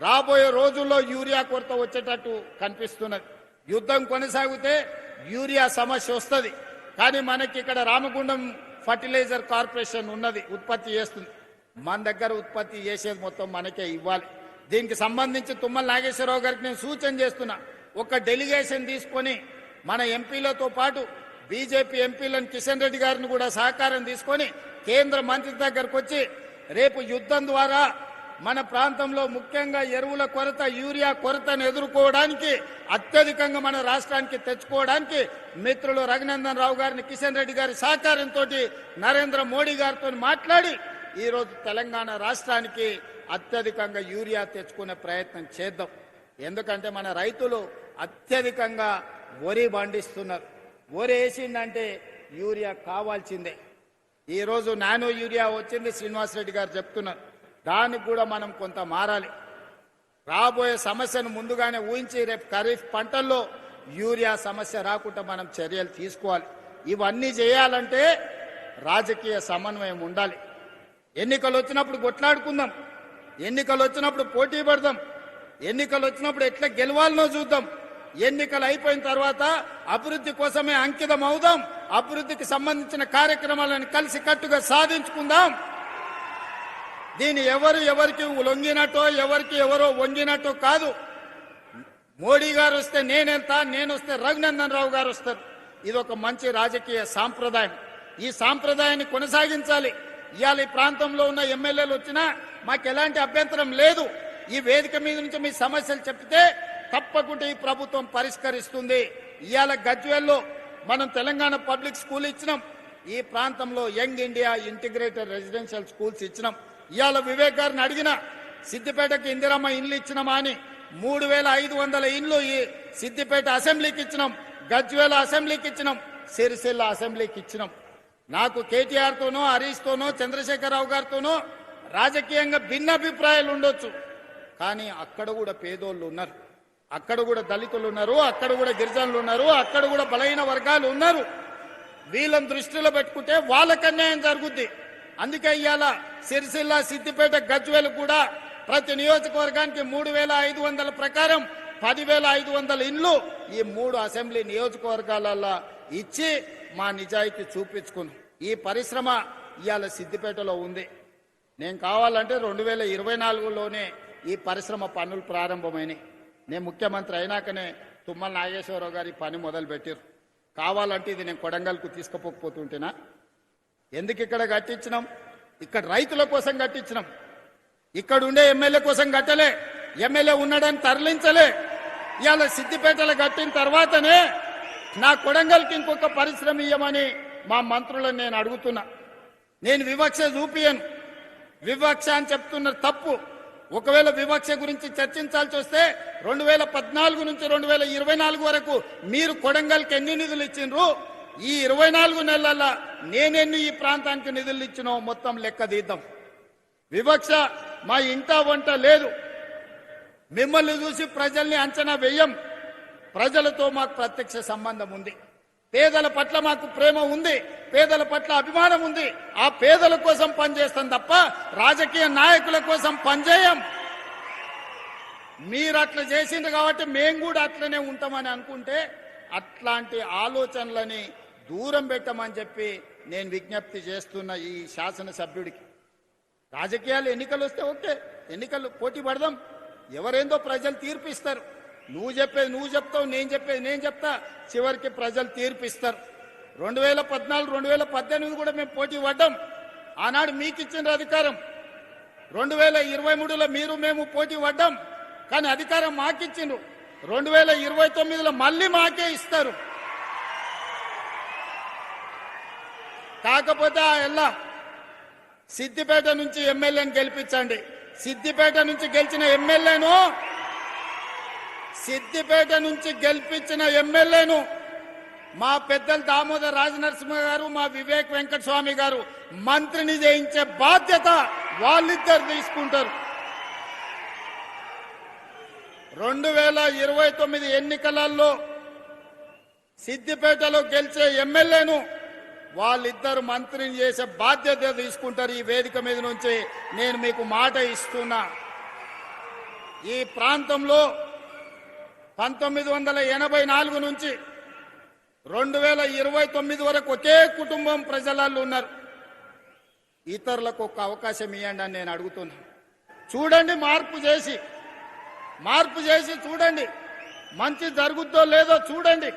రాబోయే రోజుల్లో యూరియా కొరత వచ్చేటట్టు కనిపిస్తున్నది. యుద్ధం కొనసాగితే యూరియా సమస్య వస్తుంది. కానీ మనకి ఇక్కడ రామగుండం ఫర్టిలైజర్ కార్పొరేషన్ ఉన్నది, ఉత్పత్తి చేస్తుంది. మన దగ్గర ఉత్పత్తి చేసేది మొత్తం మనకే ఇవ్వాలి. దీనికి సంబంధించి తుమ్మల నాగేశ్వరరావు గారికి నేను సూచన చేస్తున్నా, ఒక డెలిగేషన్ తీసుకొని మన ఎంపీలతో పాటు బీజేపీ ఎంపీలను కిషన్ రెడ్డి గారిని కూడా సహకారం తీసుకొని కేంద్ర మంత్రి దగ్గరకు వచ్చి రేపు యుద్ధం ద్వారా మన ప్రాంతంలో ముఖ్యంగా ఎరువుల కొరత, యూరియా కొరతను ఎదుర్కోవడానికి అత్యధికంగా మన రాష్ట్రానికి తెచ్చుకోవడానికి మిత్రులు రఘునందన్ రావు గారిని, కిషన్ రెడ్డి గారి సహకారంతో నరేంద్ర మోడీ గారితో మాట్లాడి ఈరోజు తెలంగాణ రాష్ట్రానికి అత్యధికంగా యూరియా తెచ్చుకునే ప్రయత్నం చేద్దాం. ఎందుకంటే మన రైతులు అత్యధికంగా వరి పండిస్తున్నారు. వరి వేసిందంటే యూరియా కావాల్సిందే. ఈరోజు నానో యూరియా వచ్చింది, శ్రీనివాసరెడ్డి గారు చెప్తున్నారు. దానికి కూడా మనం కొంత మారాలి. రాబోయే సమస్యను ముందుగానే ఊహించి రేపు ఖరీఫ్ పంటల్లో యూరియా సమస్య రాకుండా మనం చర్యలు తీసుకోవాలి. ఇవన్నీ చేయాలంటే రాజకీయ సమన్వయం ఉండాలి. ఎన్నికలు వచ్చినప్పుడు కొట్లాడుకుందాం, ఎన్నికలు వచ్చినప్పుడు పోటీ పడదాం, ఎన్నికలు వచ్చినప్పుడు ఎట్లా గెలవాలనో చూద్దాం. ఎన్నికలు అయిపోయిన తర్వాత అభివృద్ధి కోసమే అంకితం అవుదాం. అభివృద్ధికి సంబంధించిన కార్యక్రమాలను కలిసి కట్టుగా సాధించుకుందాం. దీని ఎవరికి లొంగినట్టో, ఎవరో వంగినట్టో కాదు. మోడీ గారు వస్తే నేనెంత, నేను వస్తే రఘునందన్ రావు గారు వస్తారు. ఇది ఒక మంచి రాజకీయ సాంప్రదాయం. ఈ సాంప్రదాయాన్ని కొనసాగించాలి. ఇవాళ ఈ ప్రాంతంలో ఉన్న ఎమ్మెల్యేలు వచ్చినా మాకు ఎలాంటి అభ్యంతరం లేదు. ఈ వేదిక మీద నుంచి మీ సమస్యలు చెప్తే తప్పకుండా ఈ ప్రభుత్వం పరిష్కరిస్తుంది. ఇవాళ గజ్వేల్లో మనం తెలంగాణ పబ్లిక్ స్కూల్ ఇచ్చినాం. ఈ ప్రాంతంలో young India integrated residential schools ఇచ్చినాం. ఇవాళ వివేక్ గారిని అడిగిన సిద్దిపేటకి ఇందిరమ్మ ఇండ్లు ఇచ్చినామా అని 3500 ఇండ్లు ఈ సిద్దిపేట అసెంబ్లీకి ఇచ్చినాం, గజ్వేల అసెంబ్లీకి ఇచ్చినాం, సిరిసిల్ల అసెంబ్లీకి ఇచ్చినాం. నాకు కేటీఆర్ తోనో, హరీష్ తోనో, చంద్రశేఖరరావు గారితోనో రాజకీయంగా భిన్నాభిప్రాయాలు ఉండొచ్చు. కానీ అక్కడ కూడా పేదోళ్ళు ఉన్నారు, అక్కడ కూడా దళితులు ఉన్నారు, అక్కడ కూడా గిరిజనులు ఉన్నారు, అక్కడ కూడా బలహీన వర్గాలు ఉన్నారు. వీళ్ళని దృష్టిలో పెట్టుకుంటే వాళ్ళకి అన్యాయం జరుగుద్ది. అందుకే ఇవాళ సిరిసిల్ల, సిద్దిపేట, గజ్వేల్ కూడా ప్రతి నియోజకవర్గానికి 3500 ప్రకారం 10,500 ఇండ్లు ఈ 3 అసెంబ్లీ నియోజకవర్గాలలో ఇచ్చి మా నిజాయితీ చూపించుకున్నాం. ఈ పరిశ్రమ ఇవాళ సిద్దిపేటలో ఉంది. నేను కావాలంటే 2024లోనే ఈ పరిశ్రమ పనులు ప్రారంభమైనాయి. నేను ముఖ్యమంత్రి అయినాకనే తుమ్మల నాగేశ్వరరావు గారి పని మొదలుపెట్టారు. కావాలంటే ఇది నేను కొడంగల్కు తీసుకుపోతుంటేనా? ఎందుకు ఇక్కడ కట్టించినాం? ఇక్కడ రైతుల కోసం కట్టించినాం. ఇక్కడ ఉండే ఎమ్మెల్యే కోసం కట్టలే, ఎమ్మెల్యే ఉన్నాడని తరలించలే. ఇవాళ సిద్దిపేటలో కట్టిన తర్వాతనే నా కొడంగల్కి ఇంకొక పరిశ్రమ ఇయ్యమని మా మంత్రులను నేను అడుగుతున్నా. నేను వివక్ష చూపియను, వివక్ష అని చెప్తున్నారు తప్పు. ఒకవేళ వివక్ష గురించి చర్చించాల్సి వస్తే 2014 నుంచి 2024 వరకు మీరు కొడంగల్కి ఎన్ని నిధులు ఇచ్చిండ్రు, ఈ 24 నెలల నేనెన్ని ఈ ప్రాంతానికి నిధులు ఇచ్చినో మొత్తం లెక్క తీద్దాం. వివక్ష మా ఇంట వంట లేదు. మిమ్మల్ని చూసి ప్రజల్ని అంచనా వేయం. ప్రజలతో మాకు ప్రత్యక్ష సంబంధం ఉంది. పేదల పట్ల మాకు ప్రేమ ఉంది, పేదల పట్ల అభిమానం ఉంది. ఆ పేదల కోసం పనిచేస్తాం తప్ప రాజకీయ నాయకుల కోసం పనిచేయం. మీరు అట్లా చేసిండ్రు కాబట్టి మేము కూడా అట్లనే ఉంటామని అనుకుంటే అట్లాంటి ఆలోచనలని దూరం పెట్టమని చెప్పి నేను విజ్ఞప్తి చేస్తున్న ఈ శాసనసభ్యుడికి. రాజకీయాలు ఎన్నికలు వస్తే ఓకే, ఎన్నికలు పోటీ పడదాం. ఎవరేందో ప్రజలు తీర్పిస్తారు. నువ్వు చెప్పేది నువ్వు చెప్తావు, నేను చెప్పేది నేను చెప్తా. చివరికి ప్రజలు తీర్పిస్తారు. 2014, 2018 కూడా మేము పోటీ పడ్డాం. ఆనాడు మీకు ఇచ్చిన అధికారం. 2023లో మీరు మేము పోటీ పడ్డాం, కానీ అధికారం మాకిచ్చిండ్రు. 2029లో మళ్ళీ మాకే ఇస్తారు. కాకపోతే ఆ సిద్దిపేట నుంచి ఎమ్మెల్యేని గెలిపించండి. సిద్దిపేట నుంచి గెలిచిన ఎమ్మెల్యేను మా పెద్దలు దామోదర్ రాజనరసింహ గారు, మా వివేక్ వెంకటస్వామి గారు మంత్రిని చేయించే బాధ్యత వాళ్ళిద్దరు తీసుకుంటారు. 2029 ఎన్నికలలో సిద్దిపేటలో గెలిచే ఎమ్మెల్యేను వాళ్ళిద్దరు మంత్రిని చేసే బాధ్యత తీసుకుంటారు. ఈ వేదిక మీద నుంచి నేను మీకు మాట ఇస్తున్నా. ఈ ప్రాంతంలో 1984 నుంచి 2029 వరకు ఒకే కుటుంబం ప్రజలలో ఉన్నారు. ఇతరులకు ఒక అవకాశం ఇవ్వండి అని నేను అడుగుతున్నా. చూడండి, మార్పు చేసి చూడండి, మంచి జరుగుద్దో లేదో చూడండి.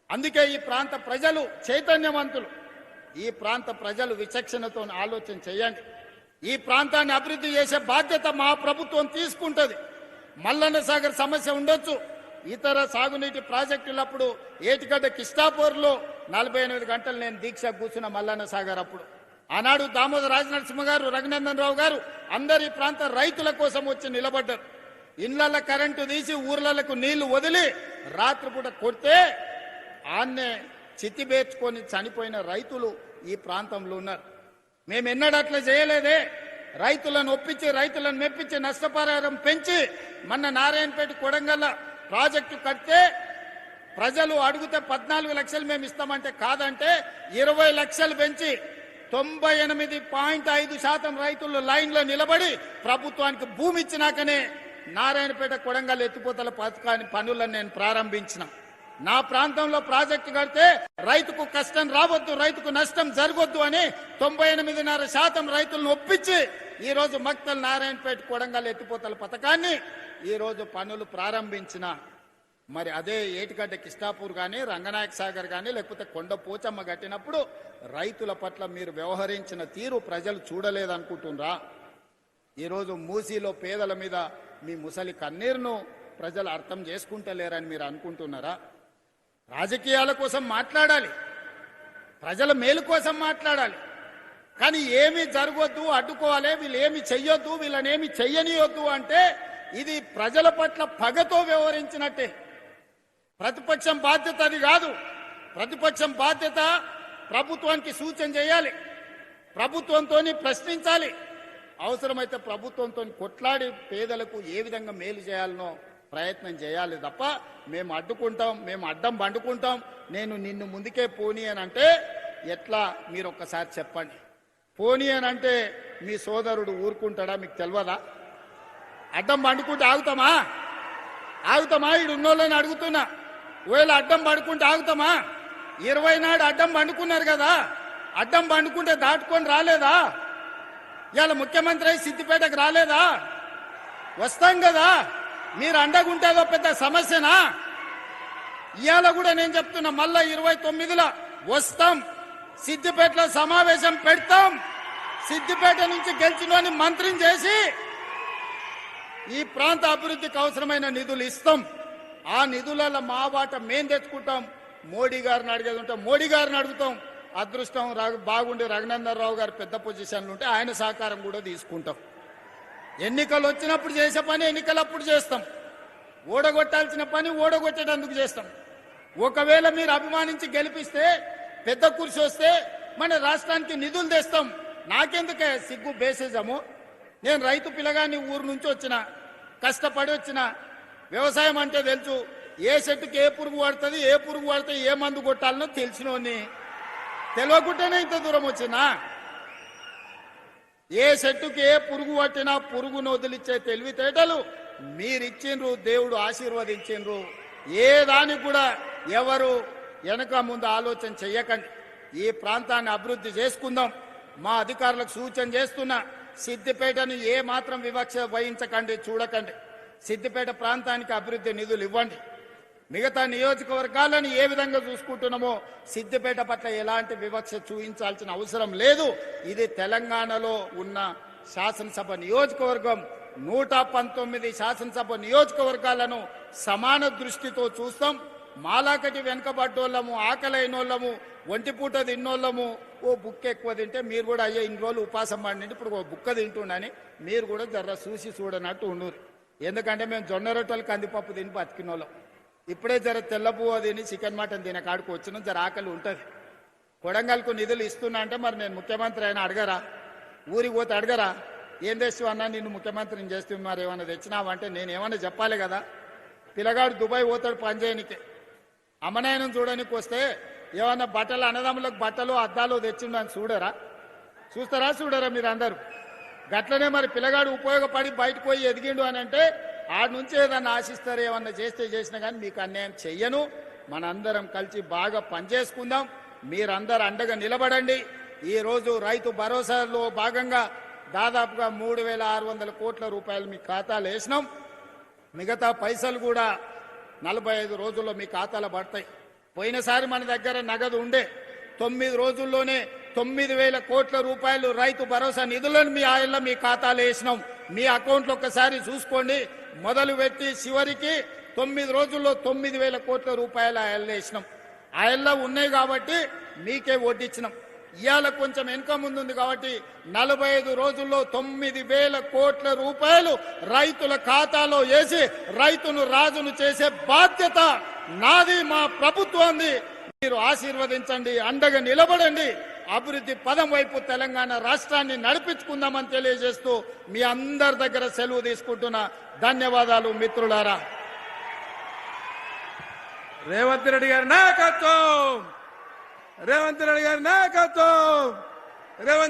అందుకే ఈ ప్రాంత ప్రజలు చైతన్యవంతులు. ఈ ప్రాంత ప్రజలు విచక్షణతో ఆలోచన చేయండి. ఈ ప్రాంతాన్ని అభివృద్ధి చేసే బాధ్యత మా ప్రభుత్వం తీసుకుంటుంది. మల్లన్న సాగర్ సమస్య ఉండొచ్చు, ఇతర సాగునీటి ప్రాజెక్టులప్పుడు ఏటిగడ్డ కిష్టాపూర్లో 48 గంటలు నేను దీక్ష కూర్చున్న మల్లన్న సాగర్ అప్పుడు. ఆనాడు దామోదర్ రాజనరసింహ గారు, రఘునందన్ రావు గారు అందరు ఈ ప్రాంత రైతుల కోసం వచ్చి నిలబడ్డారు. ఇళ్ల కరెంటు తీసి ఊర్లకు నీళ్లు వదిలి రాత్రిపూట కొడితే ఆన్నే చితిబేర్చుకొని చనిపోయిన రైతులు ఈ ప్రాంతంలో ఉన్నారు. మేము ఎన్నడట్లా చేయలేదే. రైతులను ఒప్పించి, రైతులను మెప్పించి, నష్టపరిహారం పెంచి మొన్న నారాయణపేట కొడంగల్ ప్రాజెక్టు కడితే ప్రజలు అడిగితే 14 లక్షలు మేము ఇస్తామంటే కాదంటే 20 లక్షలు పెంచి 98.5% రైతులు లైన్లో నిలబడి ప్రభుత్వానికి భూమి ఇచ్చినాకనే నారాయణపేట కొడంగల్ ఎత్తిపోతల పథకాన్ని పనులను నేను ప్రారంభించిన. నా ప్రాంతంలో ప్రాజెక్టు కడితే రైతుకు కష్టం రావద్దు, రైతుకు నష్టం జరగొద్దు అని 98.5% రైతులను ఒప్పించి ఈ రోజు మక్తల్ నారాయణపేట కొడంగల్ ఎత్తిపోతల పథకాన్ని ఈ రోజు పనులు ప్రారంభించిన. మరి అదే ఏటిగడ్డ కిష్టాపూర్ కానీ, రంగనాయక సాగర్ కానీ, లేకపోతే కొండ పోచమ్మ కట్టినప్పుడు రైతుల పట్ల మీరు వ్యవహరించిన తీరు ప్రజలు చూడలేదనుకుంటున్నారా? ఈరోజు మూసీలో పేదల మీద మీ ముసలి కన్నీరును ప్రజలు అర్థం చేసుకుంటలేరని మీరు అనుకుంటున్నారా? రాజకీయాల కోసం మాట్లాడాలి, ప్రజల మేలు కోసం మాట్లాడాలి, కానీ ఏమీ జరగొద్దు, అడ్డుకోవాలి, వీళ్ళు ఏమి చెయ్యొద్దు, వీళ్ళనేమి చెయ్యనియొద్దు అంటే ఇది ప్రజల పట్ల పగతో వ్యవహరించినట్టే. ప్రతిపక్షం బాధ్యత అది కాదు. ప్రతిపక్షం బాధ్యత ప్రభుత్వానికి సూచన చేయాలి, ప్రభుత్వంతో ప్రశ్నించాలి, అవసరమైతే ప్రభుత్వంతో కొట్లాడి పేదలకు ఏ విధంగా మేలు చేయాలనో ప్రయత్నం చేయాలి తప్ప మేము అడ్డుకుంటాం, మేము అడ్డం బండుకుంటాం, నేను నిన్ను ముందుకే పోనీ అని అంటే ఎట్లా? మీరు ఒక్కసారి చెప్పండి. పోనీ అని అంటే మీ సోదరుడు ఊరుకుంటాడా? మీకు తెలియదా? అడ్డం బండుకుంటే ఆగుతామా? ఈడు ఉన్నోళ్ళని అడుగుతున్నా. ఒకవేళ అడ్డం పడుకుంటే ఆగుతామా? 20 నాడు అడ్డం పండుకున్నారు కదా, అడ్డం పండుకుంటే దాటుకొని రాలేదా? ఇవాళ ముఖ్యమంత్రి సిద్దిపేటకు రాలేదా? వస్తాం కదా. మీరు అండగుంటేదో పెద్ద సమస్యనా? ఇవాళ కూడా నేను చెప్తున్నా, మళ్ళా 29లో వస్తాం, సిద్దిపేటలో సమావేశం పెడతాం. సిద్దిపేట నుంచి గెలిచిన మంత్రిని చేసి ఈ ప్రాంత అభివృద్ధికి అవసరమైన నిధులు ఇస్తాం. ఆ నిధులలో మా వాట మేం తెచ్చుకుంటాం. మోడీ గారిని అడిగేది ఉంటాం, మోడీ గారిని అడుగుతాం. అదృష్టం బాగుండి రఘునందన్ రావు గారు పెద్ద పొజిషన్లు ఉంటే ఆయన సహకారం కూడా తీసుకుంటాం. ఎన్నికలు వచ్చినప్పుడు చేసే పని ఎన్నికలప్పుడు చేస్తాం. ఓడగొట్టాల్సిన పని ఓడగొట్టేటందుకు చేస్తాం. ఒకవేళ మీరు అభిమానించి గెలిపిస్తే, పెద్ద కుర్చీ వస్తే మన రాష్ట్రానికి నిధులు తెస్తాం. నాకెందుకే సిగ్గు బేసిజము? నేను రైతు పిల్లగాని ఊరు నుంచి వచ్చిన, కష్టపడి వచ్చిన, వ్యవసాయం అంటే తెలుసు. ఏ చెట్టుకి ఏ పురుగు పడుతుంది, ఏ పురుగు పడితే ఏ మందు కొట్టాలనో తెలిసినోని. తెలియకుండానే ఇంత దూరం వచ్చినా. ఏ చెట్టుకి ఏ పురుగు పట్టినా పురుగును వదిలిచ్చే తెలివితేటలు మీరిచ్చిండ్రు, దేవుడు ఆశీర్వదించిండ్రు. ఏ దానికి కూడా ఎవరు వెనక ముందు ఆలోచన చెయ్యకండి. ఈ ప్రాంతాన్ని అభివృద్ధి చేసుకుందాం. మా అధికారులకు సూచన చేస్తున్నా, సిద్దిపేటను ఏ మాత్రం వివక్ష వహించకండి, చూడకండి. సిద్దిపేట ప్రాంతానికి అభివృద్ధి నిధులు ఇవ్వండి. మిగతా నియోజకవర్గాలను ఏ విధంగా చూసుకుంటున్నామో సిద్దిపేట పట్ల ఎలాంటి వివక్ష చూపించాల్సిన అవసరం లేదు. ఇది తెలంగాణలో ఉన్న శాసనసభ నియోజకవర్గం. 119 శాసనసభ నియోజకవర్గాలను సమాన దృష్టితో చూస్తాం. మాలాకటి వెనుకబడ్డోళ్ళము, ఆకలైనోళ్ళము, ఒంటిపూట తిన్నోళ్ళము, ఓ బుక్క ఎక్కువ తింటే మీరు కూడా అయ్యే ఇన్ని రోజులు ఉపాసం పడినంటే ఇప్పుడు ఓ బుక్క తింటుండని మీరు కూడా జర చూసి చూడనట్టు ఉండరు. ఎందుకంటే మేము జొన్న రొట్టెలు కందిపప్పు తిని బతికినోళ్ళం. ఇప్పుడే జర తెల్లబువ్వ తిని చికెన్ మటన్ తినే కాడికి వచ్చిన జర ఆకలి ఉంటుంది. కొడంగల్కు నిధులు ఇస్తున్నా అంటే మరి నేను ముఖ్యమంత్రి అయినా అడగరా? ఊరికి పోతే అడగరా? ఏం తెస్తావు అన్నా, నిన్ను ముఖ్యమంత్రిని చేస్తే మరి ఏమన్నా తెచ్చినావంటే నేను ఏమన్నా చెప్పాలి కదా. పిల్లగాడు దుబాయ్ పోతాడు పని చేయనికి, అమ్మనాయనం చూడడానికి వస్తే ఏమన్నా బట్టలు, అన్నదమ్ములకు బట్టలు అద్దాలు తెచ్చిండని చూడరా? చూడరా మీరు అందరూ? గట్లనే మరి పిల్లగాడు ఉపయోగపడి బయటకు పోయి ఎదిగిండు అని అంటే ఆడ నుంచి ఏదన్నా ఆశిస్తారు. ఏమన్నా చేసినా కానీ మీకు అన్యాయం చెయ్యను. మనందరం కలిసి బాగా పనిచేసుకుందాం. మీరందరూ అండగా నిలబడండి. ఈరోజు రైతు భరోసాలో భాగంగా దాదాపుగా 3,600 కోట్ల రూపాయలు మీ ఖాతాలో వేసినాం. మిగతా పైసలు కూడా 45 రోజుల్లో మీ ఖాతాలో పడతాయి. పోయినసారి మన దగ్గర నగదు ఉండే 9 రోజుల్లోనే 9,000 కోట్ల రూపాయలు రైతు భరోసా నిధులను మీ ఆయల్లో మీ ఖాతాలో వేసినాం. మీ అకౌంట్లో ఒక్కసారి చూసుకోండి. మొదలు పెట్టి చివరికి 9 రోజుల్లో 9,000 కోట్ల రూపాయలు ఆయల్లో వేసినాం. ఆయల్లో ఉన్నాయి కాబట్టి మీకే వడ్డిచ్చినాం. ఇవాళ కొంచెం వెనుక ముందుంది కాబట్టి 45 రోజుల్లో 9,000 కోట్ల రూపాయలు రైతుల ఖాతాలో వేసి రైతును రాజును చేసే బాధ్యత నాది, మా ప్రభుత్వాన్ని. మీరు ఆశీర్వదించండి, అండగా నిలబడండి. అభివృద్ధి పదం వైపు తెలంగాణ రాష్ట్రాన్ని నడిపించుకుందామని తెలియజేస్తూ మీ అందరి దగ్గర సెలవు తీసుకుంటున్నా. ధన్యవాదాలు మిత్రులారా. రేవంత్ రెడ్డి గారి నాయకత్వం, రేవంత్ రెడ్డి గారి నాయకత్వం, రేవంత్